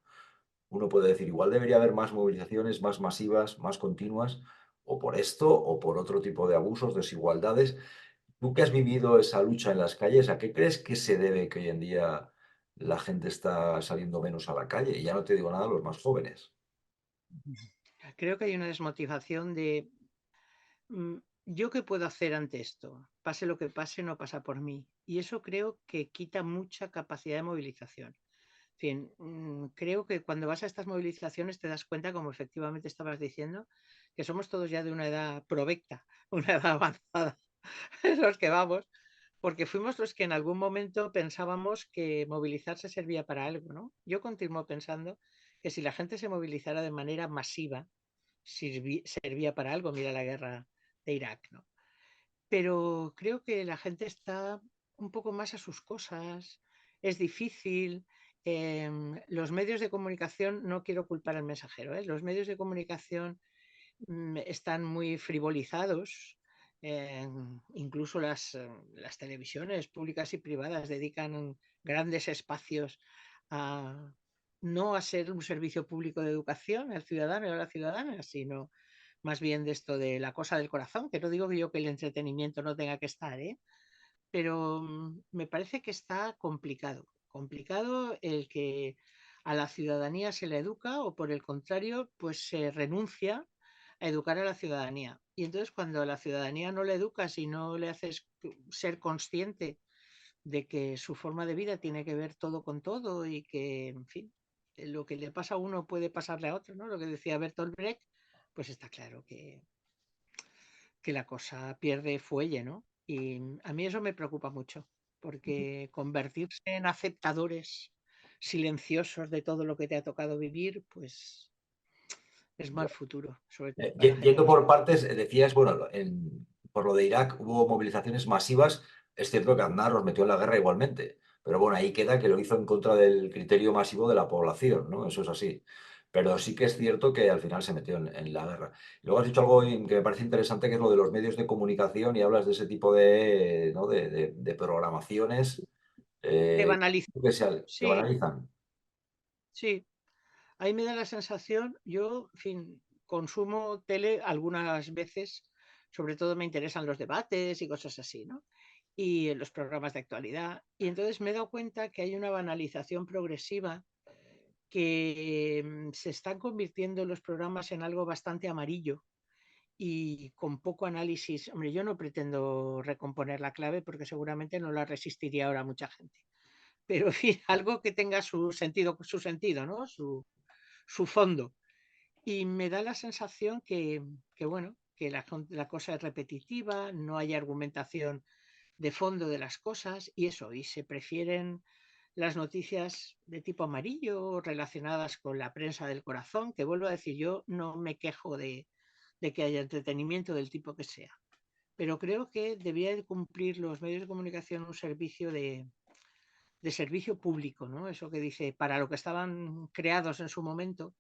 uno puede decir, igual debería haber más movilizaciones, más masivas, más continuas, o por esto, o por otro tipo de abusos, desigualdades. Tú que has vivido esa lucha en las calles, ¿a qué crees que se debe que hoy en día la gente está saliendo menos a la calle? Y ya no te digo nada, los más jóvenes. Creo que hay una desmotivación de mm, yo qué puedo hacer ante esto. Pase lo que pase, no pasa por mí. Y eso creo que quita mucha capacidad de movilización. En fin, creo que cuando vas a estas movilizaciones te das cuenta, como efectivamente estabas diciendo, que somos todos ya de una edad provecta, una edad avanzada, los que vamos, porque fuimos los que en algún momento pensábamos que movilizarse servía para algo, ¿no? Yo continúo pensando que si la gente se movilizara de manera masiva, servía para algo. Mira la guerra de Irak, ¿no? Pero creo que la gente está un poco más a sus cosas, es difícil. Los medios de comunicación, no quiero culpar al mensajero, ¿eh? Los medios de comunicación están muy frivolizados. Incluso las televisiones públicas y privadas dedican grandes espacios a no a ser un servicio público de educación al ciudadano y a la ciudadana, sino más bien de esto de la cosa del corazón, que no digo yo que el entretenimiento no tenga que estar, ¿eh? Pero me parece que está complicado. Complicado el que a la ciudadanía se le educa o por el contrario, pues se renuncia a educar a la ciudadanía. Y entonces cuando a la ciudadanía no le educas y no le haces ser consciente de que su forma de vida tiene que ver todo con todo y que, en fin, lo que le pasa a uno puede pasarle a otro, ¿no? Lo que decía Bertolt Brecht, pues está claro que la cosa pierde fuelle, ¿no? Y a mí eso me preocupa mucho, porque convertirse en aceptadores silenciosos de todo lo que te ha tocado vivir, pues es mal futuro, sobre todo para Yendo generación. por partes, decías, bueno, por lo de Irak hubo movilizaciones masivas. Es cierto que Aznar los metió en la guerra igualmente, pero bueno, ahí queda que lo hizo en contra del criterio masivo de la población, ¿no? Eso es así. Pero sí que es cierto que al final se metió en la guerra. Luego has dicho algo que me parece interesante, que es lo de los medios de comunicación y hablas de ese tipo de, ¿no? de programaciones De eh, banalizar. que Sí, banalizan. sí. Ahí me da la sensación, yo, en fin, consumo tele algunas veces, sobre todo me interesan los debates y cosas así, ¿no? Y en los programas de actualidad. Y entonces me he dado cuenta que hay una banalización progresiva que se están convirtiendo los programas en algo bastante amarillo y con poco análisis. Hombre, yo no pretendo recomponer la clave porque seguramente no la resistiría ahora mucha gente. Pero en fin, algo que tenga su sentido, ¿no? Su fondo. Y me da la sensación que bueno, que la cosa es repetitiva, no hay argumentación de fondo de las cosas y eso, y se prefieren las noticias de tipo amarillo relacionadas con la prensa del corazón, que vuelvo a decir, yo no me quejo de que haya entretenimiento del tipo que sea, pero creo que debía de cumplir los medios de comunicación un servicio de servicio público, ¿no? Eso que dice, para lo que estaban creados en su momento.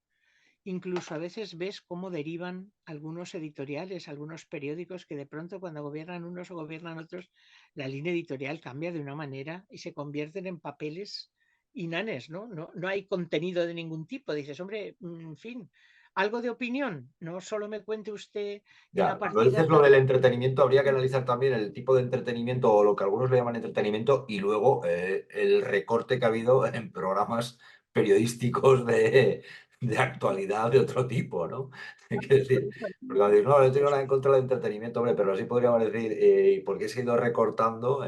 Incluso a veces ves cómo derivan algunos editoriales, algunos periódicos que de pronto cuando gobiernan unos o gobiernan otros, la línea editorial cambia de una manera y se convierten en papeles inanes, ¿no? No hay contenido de ningún tipo. Dices, hombre, en fin, algo de opinión, no solo me cuente usted que Ya, la cuando partida dices lo tal. del entretenimiento, habría que analizar también el tipo de entretenimiento o lo que algunos le llaman entretenimiento y luego el recorte que ha habido en programas periodísticos de actualidad de otro tipo, ¿no? Quiero decir, porque cuando dices, no, no tengo nada en contra del entretenimiento, hombre, pero así podríamos decir, ¿por qué se ha ido recortando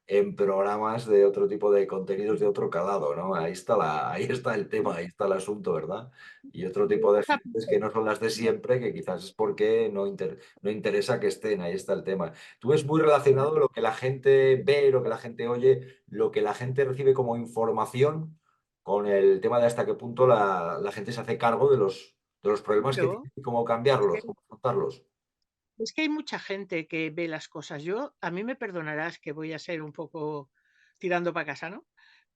en programas de otro tipo de contenidos de otro calado, ¿no? Ahí está el tema, ahí está el asunto, ¿verdad? Y otro tipo de fuentes que no son las de siempre, que quizás es porque no interesa que estén, ahí está el tema. Tú ves muy relacionado lo que la gente ve, lo que la gente oye, lo que la gente recibe como información con el tema de hasta qué punto la gente se hace cargo de los problemas que Claro, tiene y cómo es que cambiarlos, cómo afrontarlos. Es que hay mucha gente que ve las cosas. A mí me perdonarás que voy a ser un poco tirando para casa, ¿no?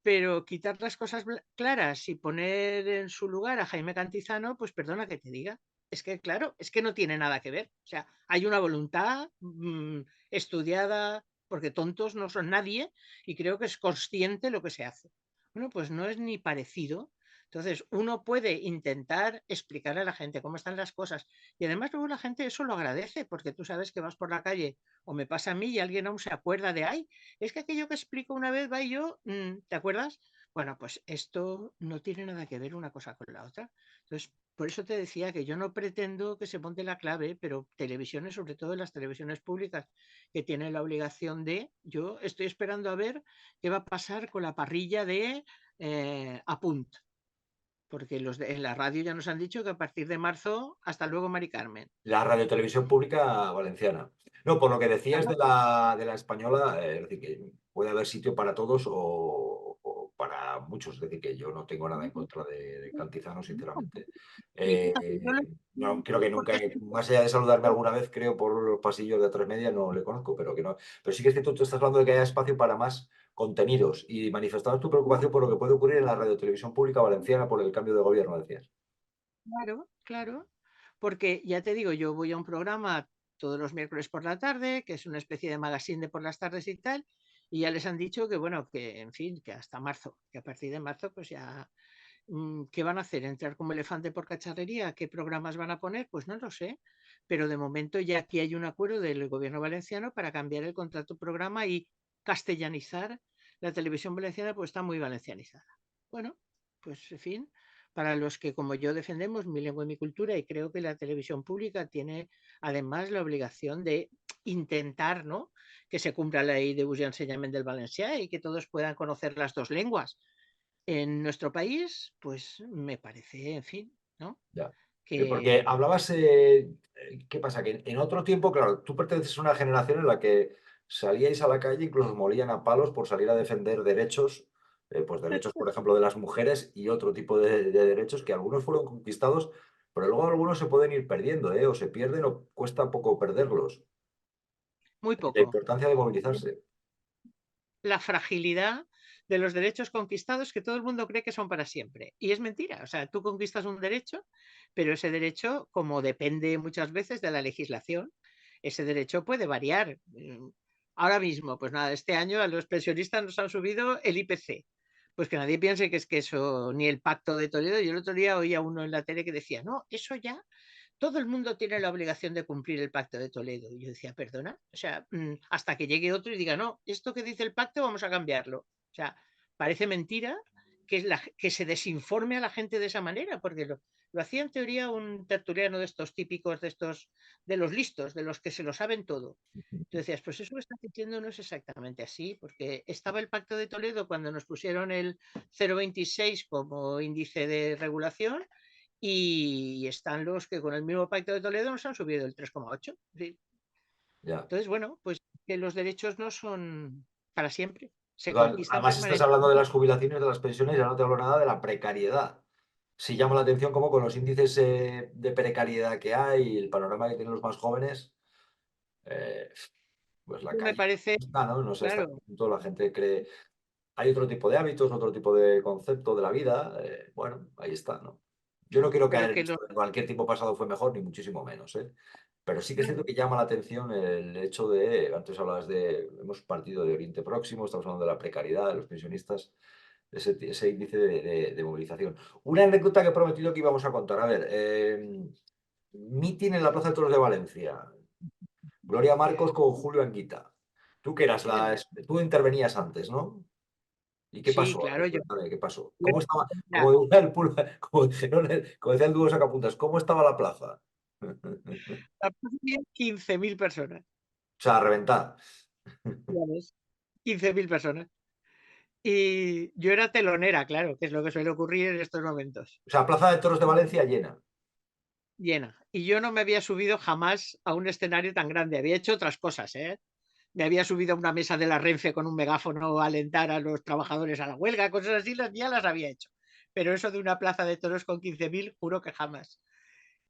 Pero quitar las cosas claras y poner en su lugar a Jaime Cantizano, pues perdona que te diga. Es que, claro, es que no tiene nada que ver. O sea, hay una voluntad estudiada, porque tontos no son nadie, y creo que es consciente lo que se hace. Bueno, pues no es ni parecido. Entonces, uno puede intentar explicarle a la gente cómo están las cosas y además luego la gente eso lo agradece, porque tú sabes que vas por la calle o me pasa a mí y alguien aún se acuerda de, ay, es que aquello que explico una vez va y yo, ¿te acuerdas? Bueno, pues esto no tiene nada que ver una cosa con la otra. Entonces, por eso te decía que yo no pretendo que se monte la clave, pero televisiones, sobre todo las televisiones públicas, que tienen la obligación de, yo estoy esperando a ver qué va a pasar con la parrilla de Apunt, porque en la radio ya nos han dicho que a partir de marzo, hasta luego, Mari Carmen. La radiotelevisión pública valenciana. No, por lo que decías de la española, es decir, que puede haber sitio para todos o para muchos. Es decir, que yo no tengo nada en contra de Cantizano, sinceramente. Yo lo No, creo que entiendo nunca, porque más allá de saludarme alguna vez, creo, por los pasillos de A3 Media, no le conozco, pero que no. Pero sí que es que tú estás hablando de que haya espacio para más contenidos y manifestabas tu preocupación por lo que puede ocurrir en la radiotelevisión pública valenciana por el cambio de gobierno, decías. claro, claro, porque ya te digo, yo voy a un programa todos los miércoles por la tarde, que es una especie de magazine de por las tardes y tal, y ya les han dicho que, bueno, que en fin, que hasta marzo, que a partir de marzo, pues ya, ¿qué van a hacer? ¿Entrar como elefante por cacharrería? ¿Qué programas van a poner? Pues no lo sé, pero de momento ya aquí hay un acuerdo del gobierno valenciano para cambiar el contrato programa y castellanizar la televisión valenciana, pues está muy valencianizada. Bueno, pues en fin, para los que, como yo, defendemos mi lengua y mi cultura, y creo que la televisión pública tiene además la obligación de intentar, ¿no?, que se cumpla la ley de ús y enseñament del valencià y que todos puedan conocer las dos lenguas. En nuestro país, pues me parece, en fin, ¿no?, Ya. que Porque hablabas, ¿qué pasa? Que en otro tiempo, claro, tú perteneces a una generación en la que salíais a la calle, incluso os molían a palos por salir a defender derechos, pues derechos, por ejemplo, de las mujeres y otro tipo de derechos que algunos fueron conquistados, pero luego algunos se pueden ir perdiendo, o se pierden o cuesta poco perderlos. muy La poco. importancia de movilizarse. La fragilidad de los derechos conquistados que todo el mundo cree que son para siempre. Y es mentira. O sea, tú conquistas un derecho, pero ese derecho, como depende muchas veces de la legislación, ese derecho puede variar. Ahora mismo, pues nada, este año a los pensionistas nos han subido el IPC. Pues que nadie piense que es que eso, ni el Pacto de Toledo. Yo el otro día oía uno en la tele que decía, no, eso ya todo el mundo tiene la obligación de cumplir el Pacto de Toledo. Y yo decía, perdona, o sea, hasta que llegue otro y diga, no, esto que dice el pacto vamos a cambiarlo. O sea, parece mentira que se desinforme a la gente de esa manera, porque lo hacía en teoría un tertuliano de estos típicos, de estos, de los listos, de los que se lo saben todo. Tú decías, pues eso que estás diciendo no es exactamente así, porque estaba el Pacto de Toledo cuando nos pusieron el 0,26 como índice de regulación, y están los que con el mismo Pacto de Toledo nos han subido el 3,8. ¿Sí? Ya. Entonces, bueno, pues que los derechos no son para siempre, se Total, conquistan además estás hablando de permanentemente. las jubilaciones, de las pensiones, ya no te hablo nada de la precariedad. Sí llama la atención cómo con los índices de precariedad que hay y el panorama que tienen los más jóvenes, eh, pues la Me calle parece, está, ¿no? No sé hasta qué claro, punto la gente cree. Hay otro tipo de hábitos, otro tipo de concepto de la vida. Bueno, ahí está, ¿no? Yo no quiero pero caer en que esto de cualquier tiempo pasado fue mejor, ni muchísimo menos, ¿eh? Pero sí que es cierto que llama la atención el hecho de, antes hablabas de, hemos partido de Oriente Próximo, estamos hablando de la precariedad, de los pensionistas, ese índice de movilización. Una anécdota que he prometido que íbamos a contar. A ver, mitin en la Plaza de Toros de Valencia. Gloria Marcos con Julio Anguita. Tú que eras sí, tú intervenías antes, ¿no? ¿Y qué sí, pasó? A ver, claro, yo. cuéntame, ¿qué pasó? ¿Cómo Bueno, estaba? mira, Como decía como dijeron como decía el dúo Sacapuntas, ¿cómo estaba la plaza? la plaza había 15.000 personas, O sea, a reventar. ya ves, 15.000 personas. Y yo era telonera, claro, que es lo que suele ocurrir en estos momentos. O sea, Plaza de Toros de Valencia llena. Llena. Y yo no me había subido jamás a un escenario tan grande. Había hecho otras cosas, ¿eh? Me había subido a una mesa de la Renfe con un megáfono a alentar a los trabajadores a la huelga, cosas así, ya las había hecho. Pero eso de una plaza de toros con 15.000, juro que jamás.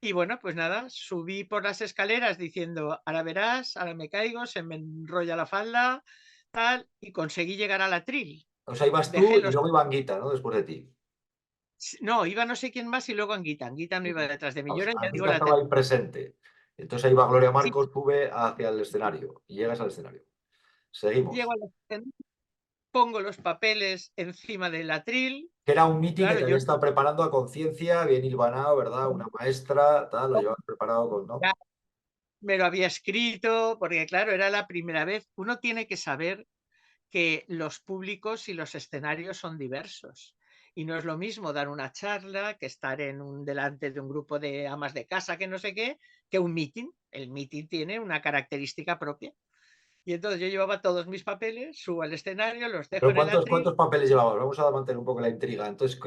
Y bueno, pues nada, subí por las escaleras diciendo, ahora verás, ahora me caigo, se me enrolla la falda, tal, y conseguí llegar al atril. O sea, ibas Dejé tú y los... luego iba Anguita, ¿no? Después de ti. No, iba no sé quién más y luego Anguita. Anguita no iba detrás de mí. O Yo sea, era, ya digo, Anguita la estaba tercera. ahí presente. Entonces ahí va Gloria Sí, Marcos, sube hacia el escenario y llegas al escenario. llego Seguimos. al escenario, pongo los papeles encima del atril. Que era un meeting que Claro, te yo había estado preparando a conciencia, bien hilvanado, ¿verdad? Una maestra, tal, lo llevabas preparado con, ¿no? ya me lo había escrito, porque claro, era la primera vez. Uno tiene que saber que los públicos y los escenarios son diversos. Y no es lo mismo dar una charla que estar delante de un grupo de amas de casa que no sé qué, que un meeting. El meeting tiene una característica propia. Y entonces yo llevaba todos mis papeles, subo al escenario, los dejo Pero en el ¿cuántos atril, papeles llevabas? Vamos a mantener un poco la intriga. Entonces,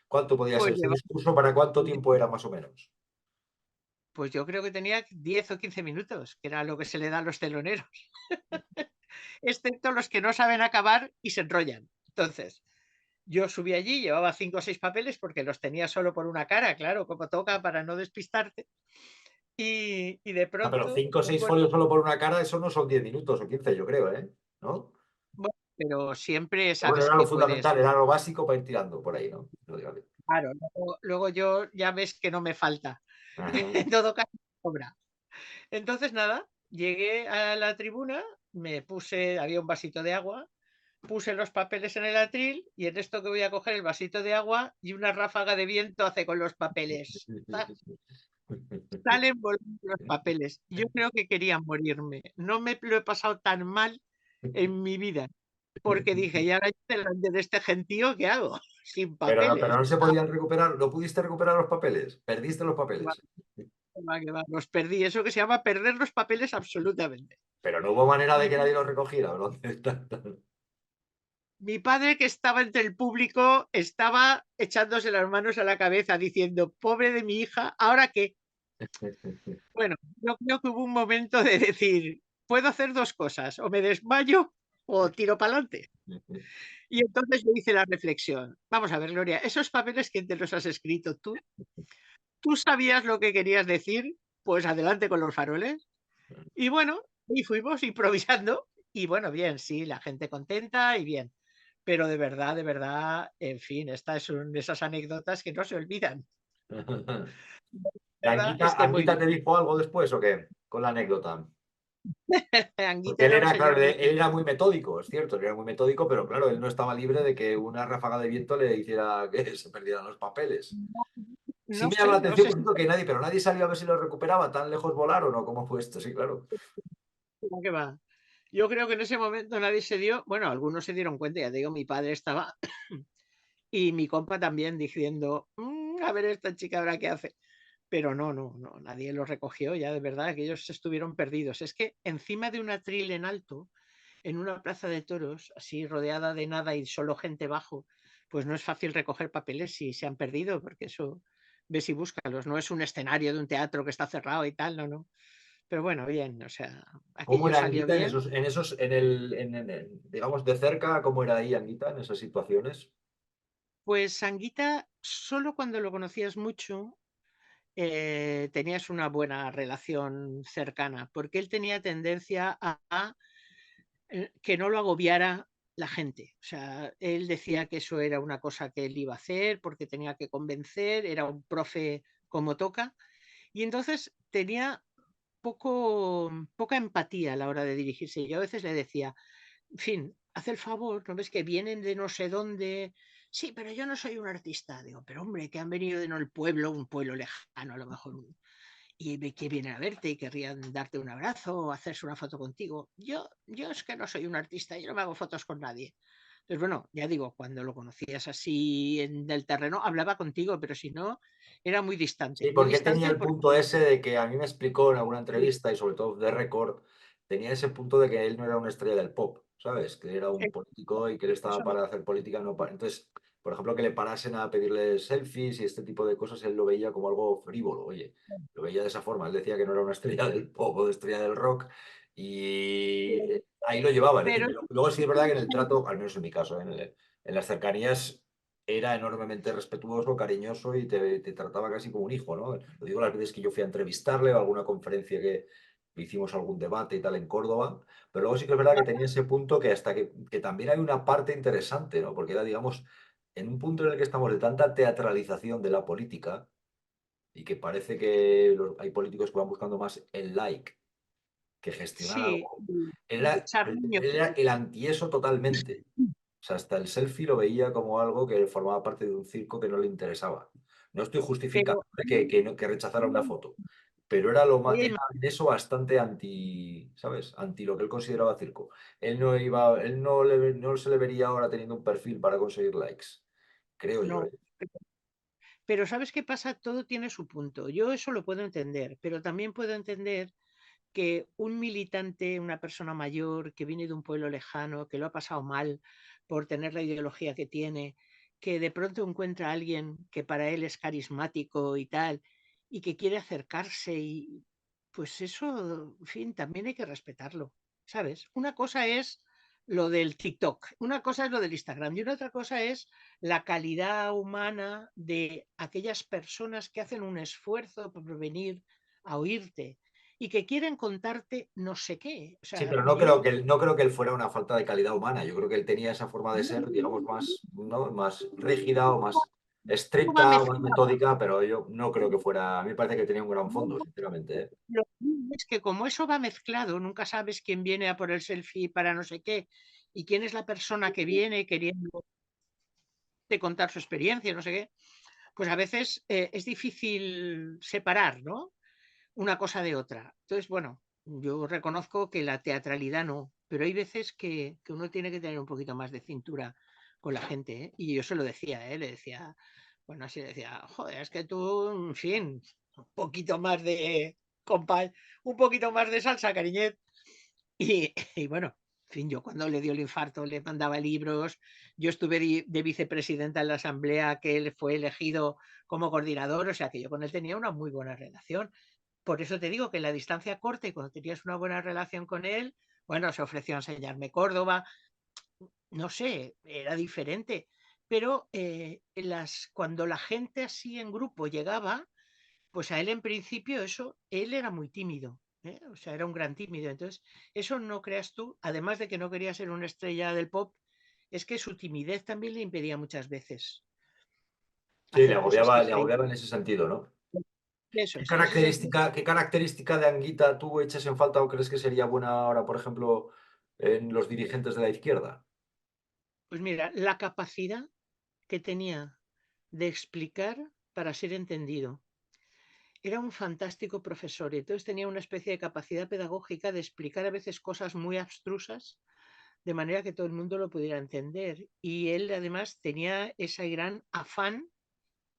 ¿cuánto podía ser pues, ese discurso? ¿Para cuánto tiempo era más o menos? pues yo creo que tenía 10 o 15 minutos, que era lo que se le da a los teloneros, excepto los que no saben acabar y se enrollan. Entonces, yo subí allí, llevaba 5 o 6 papeles porque los tenía solo por una cara, claro, como toca para no despistarte. Y de Ah, pero pronto, 5 o 6 folios solo por una cara, eso no son 10 minutos o 15, yo creo, ¿eh? ¿No? bueno, pero siempre Bueno, sabes era lo que puedes. fundamental, era lo básico para ir tirando por ahí, ¿no? Claro, luego yo ya ves que no me falta. Ajá. En todo caso, sobra. Entonces, nada, llegué a la tribuna, me puse, había un vasito de agua, puse los papeles en el atril y en esto que voy a coger el vasito de agua y una ráfaga de viento hace con los papeles. ¡Zas! Salen volando los papeles. Yo creo que quería morirme. No me lo he pasado tan mal en mi vida. Porque dije, y ahora yo delante de este gentío, ¿qué hago? sin Pero papeles. no se podían recuperar, ¿no pudiste recuperar los papeles? ¿Perdiste los papeles? Que va, los perdí, eso que se llama perder los papeles absolutamente. Pero no hubo manera de que nadie los recogiera, ¿no? Mi padre, que estaba entre el público, estaba echándose las manos a la cabeza diciendo, pobre de mi hija, ¿ahora qué? Bueno, yo creo que hubo un momento de decir, puedo hacer dos cosas, o me desmayo o tiro para adelante. Y entonces yo hice la reflexión. Vamos a ver, Gloria, esos papeles, ¿quién te los has escrito tú? ¿Tú sabías lo que querías decir? Pues adelante con los faroles. Y bueno, y fuimos improvisando. Y bueno, bien, sí, la gente contenta y bien. Pero de verdad, en fin, estas son esas anécdotas que no se olvidan. La verdad es que muy ¿Anguita bien. te dijo algo después o qué? Con la anécdota. Porque Anguita él era un era, claro, señor muy... él era muy metódico, es cierto, él era muy metódico, pero claro, él no estaba libre de que una ráfaga de viento le hiciera que se perdieran los papeles. Sí No me llama sé, la no atención, sé por si ejemplo, que nadie, pero nadie salió a ver si lo recuperaba, tan lejos volaron o cómo fue esto, sí, claro. qué va. Yo creo que en ese momento nadie se dio, bueno, algunos se dieron cuenta, ya te digo, mi padre estaba y mi compa también diciendo, a ver esta chica ahora qué hace. Pero no, nadie lo recogió ya, de verdad, que ellos estuvieron perdidos. Es que encima de un atril en alto, en una plaza de toros, así rodeada de nada y solo gente bajo, pues no es fácil recoger papeles si se han perdido, porque eso ves y búscalos. No es un escenario de un teatro que está cerrado y tal, no. Pero bueno, bien, o sea, ¿Cómo aquello era salió Anguita bien. digamos, de cerca, cómo era ahí Anguita en esas situaciones? Pues Sanguita, solo cuando lo conocías mucho, tenías una buena relación cercana, porque él tenía tendencia a que no lo agobiara la gente. O sea, él decía que eso era una cosa que él iba a hacer porque tenía que convencer, era un profe como toca, y entonces tenía poca empatía a la hora de dirigirse. Yo a veces le decía, en fin, haz el favor, ¿no ves que vienen de no sé dónde? Sí, pero yo no soy un artista. Digo, pero hombre, que han venido de no el pueblo, un pueblo lejano, a lo mejor y que vienen a verte y querrían darte un abrazo o hacerse una foto contigo. Yo es que no soy un artista, yo no me hago fotos con nadie. Entonces, bueno, ya digo, cuando lo conocías así en el terreno, hablaba contigo, pero si no, era Sí, muy porque él tenía distante el porque punto ese de que a mí me explicó en alguna entrevista y sobre todo de récord, tenía ese punto de que él no era una estrella del pop, ¿sabes? Que era un político y que él estaba eso para hacer política, no para... Entonces, por ejemplo, que le parasen a pedirle selfies y este tipo de cosas, él lo veía como algo frívolo, oye, lo veía de esa forma. Él decía que no era una estrella del pop o de estrella del rock y ahí lo llevaba. Es decir, pero que luego sí es verdad que en el trato, al menos en mi caso, en las cercanías era enormemente respetuoso, cariñoso y te trataba casi como un hijo, ¿no? Lo digo las veces que yo fui a entrevistarle o alguna conferencia que hicimos algún debate y tal en Córdoba, pero luego sí que es verdad que tenía ese punto que hasta que también hay una parte interesante, ¿no? Porque era, digamos, en un punto en el que estamos de tanta teatralización de la política y que parece que hay políticos que van buscando más el like que gestionar sí, algo. Charmiño. Él era el antieso totalmente. O sea, hasta el selfie lo veía como algo que formaba parte de un circo que no le interesaba. No estoy justificando Pero que rechazara una foto, pero era lo más, voy a era en eso bastante anti, ¿sabes? Anti lo que él consideraba circo. Él no se le vería ahora teniendo un perfil para conseguir likes, creo yo, no, ¿eh? pero ¿sabes qué pasa? Todo tiene su punto. Yo eso lo puedo entender, pero también puedo entender que un militante, una persona mayor que viene de un pueblo lejano, que lo ha pasado mal por tener la ideología que tiene, que de pronto encuentra a alguien que para él es carismático y tal, y que quiere acercarse y pues eso, en fin, también hay que respetarlo, ¿sabes? Una cosa es lo del TikTok, una cosa es lo del Instagram y una otra cosa es la calidad humana de aquellas personas que hacen un esfuerzo por venir a oírte y que quieren contarte no sé qué. O Sí, sea, pero yo... no creo que él fuera una falta de calidad humana. Yo creo que él tenía esa forma de ser, digamos, más, ¿no? Más rígida o más Va estricta o más mezclado. metódica, pero yo no creo que fuera. A mí me parece que tenía un gran fondo, sinceramente, ¿eh? Lo que digo es que como eso va mezclado, nunca sabes quién viene a por el selfie para no sé qué y quién es la persona que viene queriendo de contar su experiencia, no sé qué, pues a veces es difícil separar, ¿no? Una cosa de otra. Entonces, bueno, yo reconozco que la teatralidad no, pero hay veces que uno tiene que tener un poquito más de cintura con la gente, ¿eh? Y yo se lo decía, le decía, bueno, así le decía, joder, es que tú, en fin, un poquito más de, compa, un poquito más de salsa, cariñet. Y bueno, en fin, yo cuando le dio el infarto le mandaba libros, yo estuve de vicepresidenta en la asamblea que él fue elegido como coordinador, o sea que yo con él tenía una muy buena relación. Por eso te digo que en la distancia corta y cuando tenías una buena relación con él, bueno, se ofreció a enseñarme Córdoba, no sé, era diferente. Pero cuando la gente así en grupo llegaba, pues a él en principio él era muy tímido, ¿eh? O sea, era un gran tímido. Entonces, eso no creas tú, además de que no quería ser una estrella del pop, es que su timidez también le impedía muchas veces Sí, hacer cosas que le creía. agobiaba en ese sentido, ¿no? Eso es, ese es el punto. Qué característica de Anguita tú echas en falta o crees que sería buena ahora, por ejemplo, en los dirigentes de la izquierda? Pues mira, la capacidad que tenía de explicar para ser entendido. Era un fantástico profesor y entonces tenía una especie de capacidad pedagógica de explicar a veces cosas muy abstrusas de manera que todo el mundo lo pudiera entender. Y él además tenía ese gran afán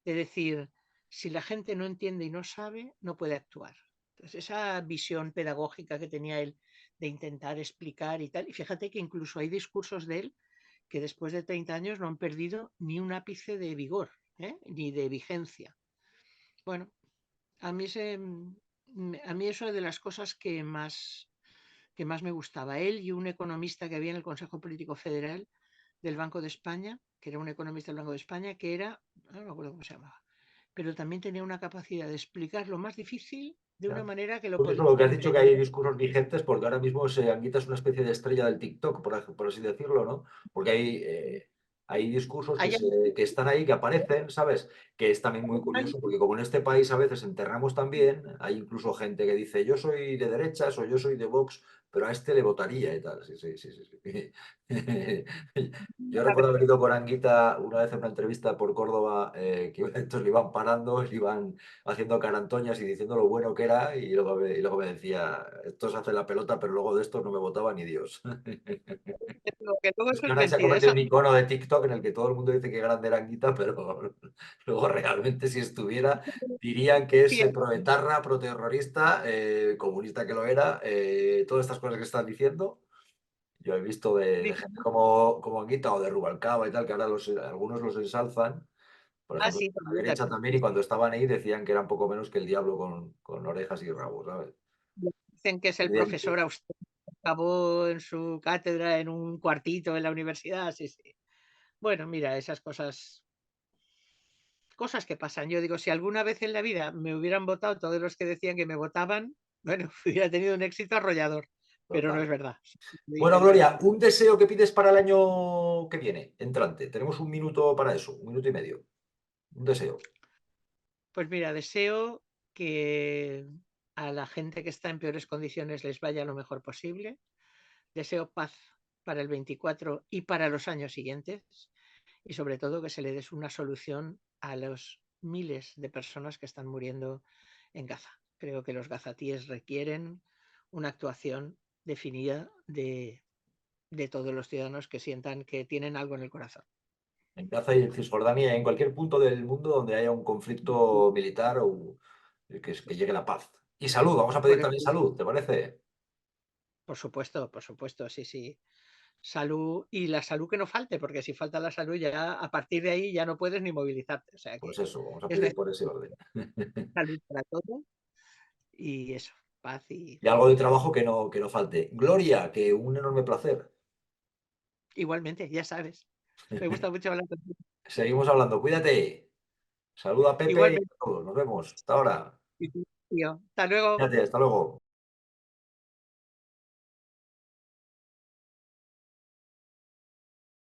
de decir, si la gente no entiende y no sabe, no puede actuar. Entonces, esa visión pedagógica que tenía él de intentar explicar y tal, y fíjate que incluso hay discursos de él que después de 30 años no han perdido ni un ápice de vigor, ni de vigencia. Bueno, a mí, a mí eso es de las cosas que más me gustaba. Él y un economista que había en el Consejo Político Federal del Banco de España, que era un economista del Banco de España, que era, no me acuerdo cómo se llamaba, pero también tenía una capacidad de explicar lo más difícil de una Ya. manera que lo Curioso podía lo que has dicho que hay comprender. discursos vigentes, porque ahora mismo Anguita es una especie de estrella del TikTok, por así decirlo, ¿no? Porque hay discursos Allá, que están ahí, que aparecen, ¿sabes? Que es también muy curioso, porque como en este país a veces enterramos también, hay incluso gente que dice yo soy de derechas o yo soy de Vox, pero a este le votaría y tal. Sí, sí, sí, sí, sí. Yo recuerdo haber ido con Anguita una vez en una entrevista por Córdoba, que entonces le iban parando, le iban haciendo carantoñas y diciendo lo bueno que era, y luego me decía, estos hacen la pelota, pero luego de estos no me votaba ni Dios. que luego Es eso que es ahora se ha mentira. convertido en un icono de TikTok en el que todo el mundo dice que grande era Anguita, pero luego realmente si estuviera, dirían que es Sí, proetarra, proterrorista, comunista que lo era, todas estas cosas que están diciendo. Yo he visto de gente como Anguita o de Rubalcaba y tal, que ahora algunos los ensalzan. Por ejemplo, sí, la derecha también, y cuando estaban ahí decían que eran poco menos que el diablo con orejas y rabos, ¿sabes? dicen que es el Evidente. profesor austero, acabó en su cátedra en un cuartito en la universidad, sí, sí. Bueno, mira, esas cosas que pasan. Yo digo, si alguna vez en la vida me hubieran votado todos los que decían que me votaban, bueno, hubiera tenido un éxito arrollador, pero no es Total. verdad. Lo Bueno, dicen Gloria, solamente. un deseo que pides para el año que viene, entrante. Tenemos un minuto para eso, un minuto y medio. Un deseo. Pues mira, deseo que a la gente que está en peores condiciones les vaya lo mejor posible. Deseo paz para el 24 y para los años siguientes. Y sobre todo que se le des una solución a los miles de personas que están muriendo en Gaza. Creo que los gazatíes requieren una actuación definida de todos los ciudadanos que sientan que tienen algo en el corazón. En Gaza y en Cisjordania, en cualquier punto del mundo donde haya un conflicto militar o que llegue la paz. Y salud, vamos a pedir Por, también salud, ¿te parece? por supuesto, sí, sí. Salud y la salud que no falte, porque si falta la salud ya a partir de ahí ya no puedes ni movilizarte. O sea Pues que eso, vamos a es pedir necesario por ese orden. salud para todo y eso, paz y Y algo de felicidad. trabajo que no falte. Gloria, que un enorme placer. Igualmente, ya sabes. Me gusta mucho hablar contigo. Seguimos hablando, cuídate. Saluda a Pepe y Igualmente, a todos. Nos vemos. Hasta ahora. tío. Hasta luego. Cuídate, hasta luego.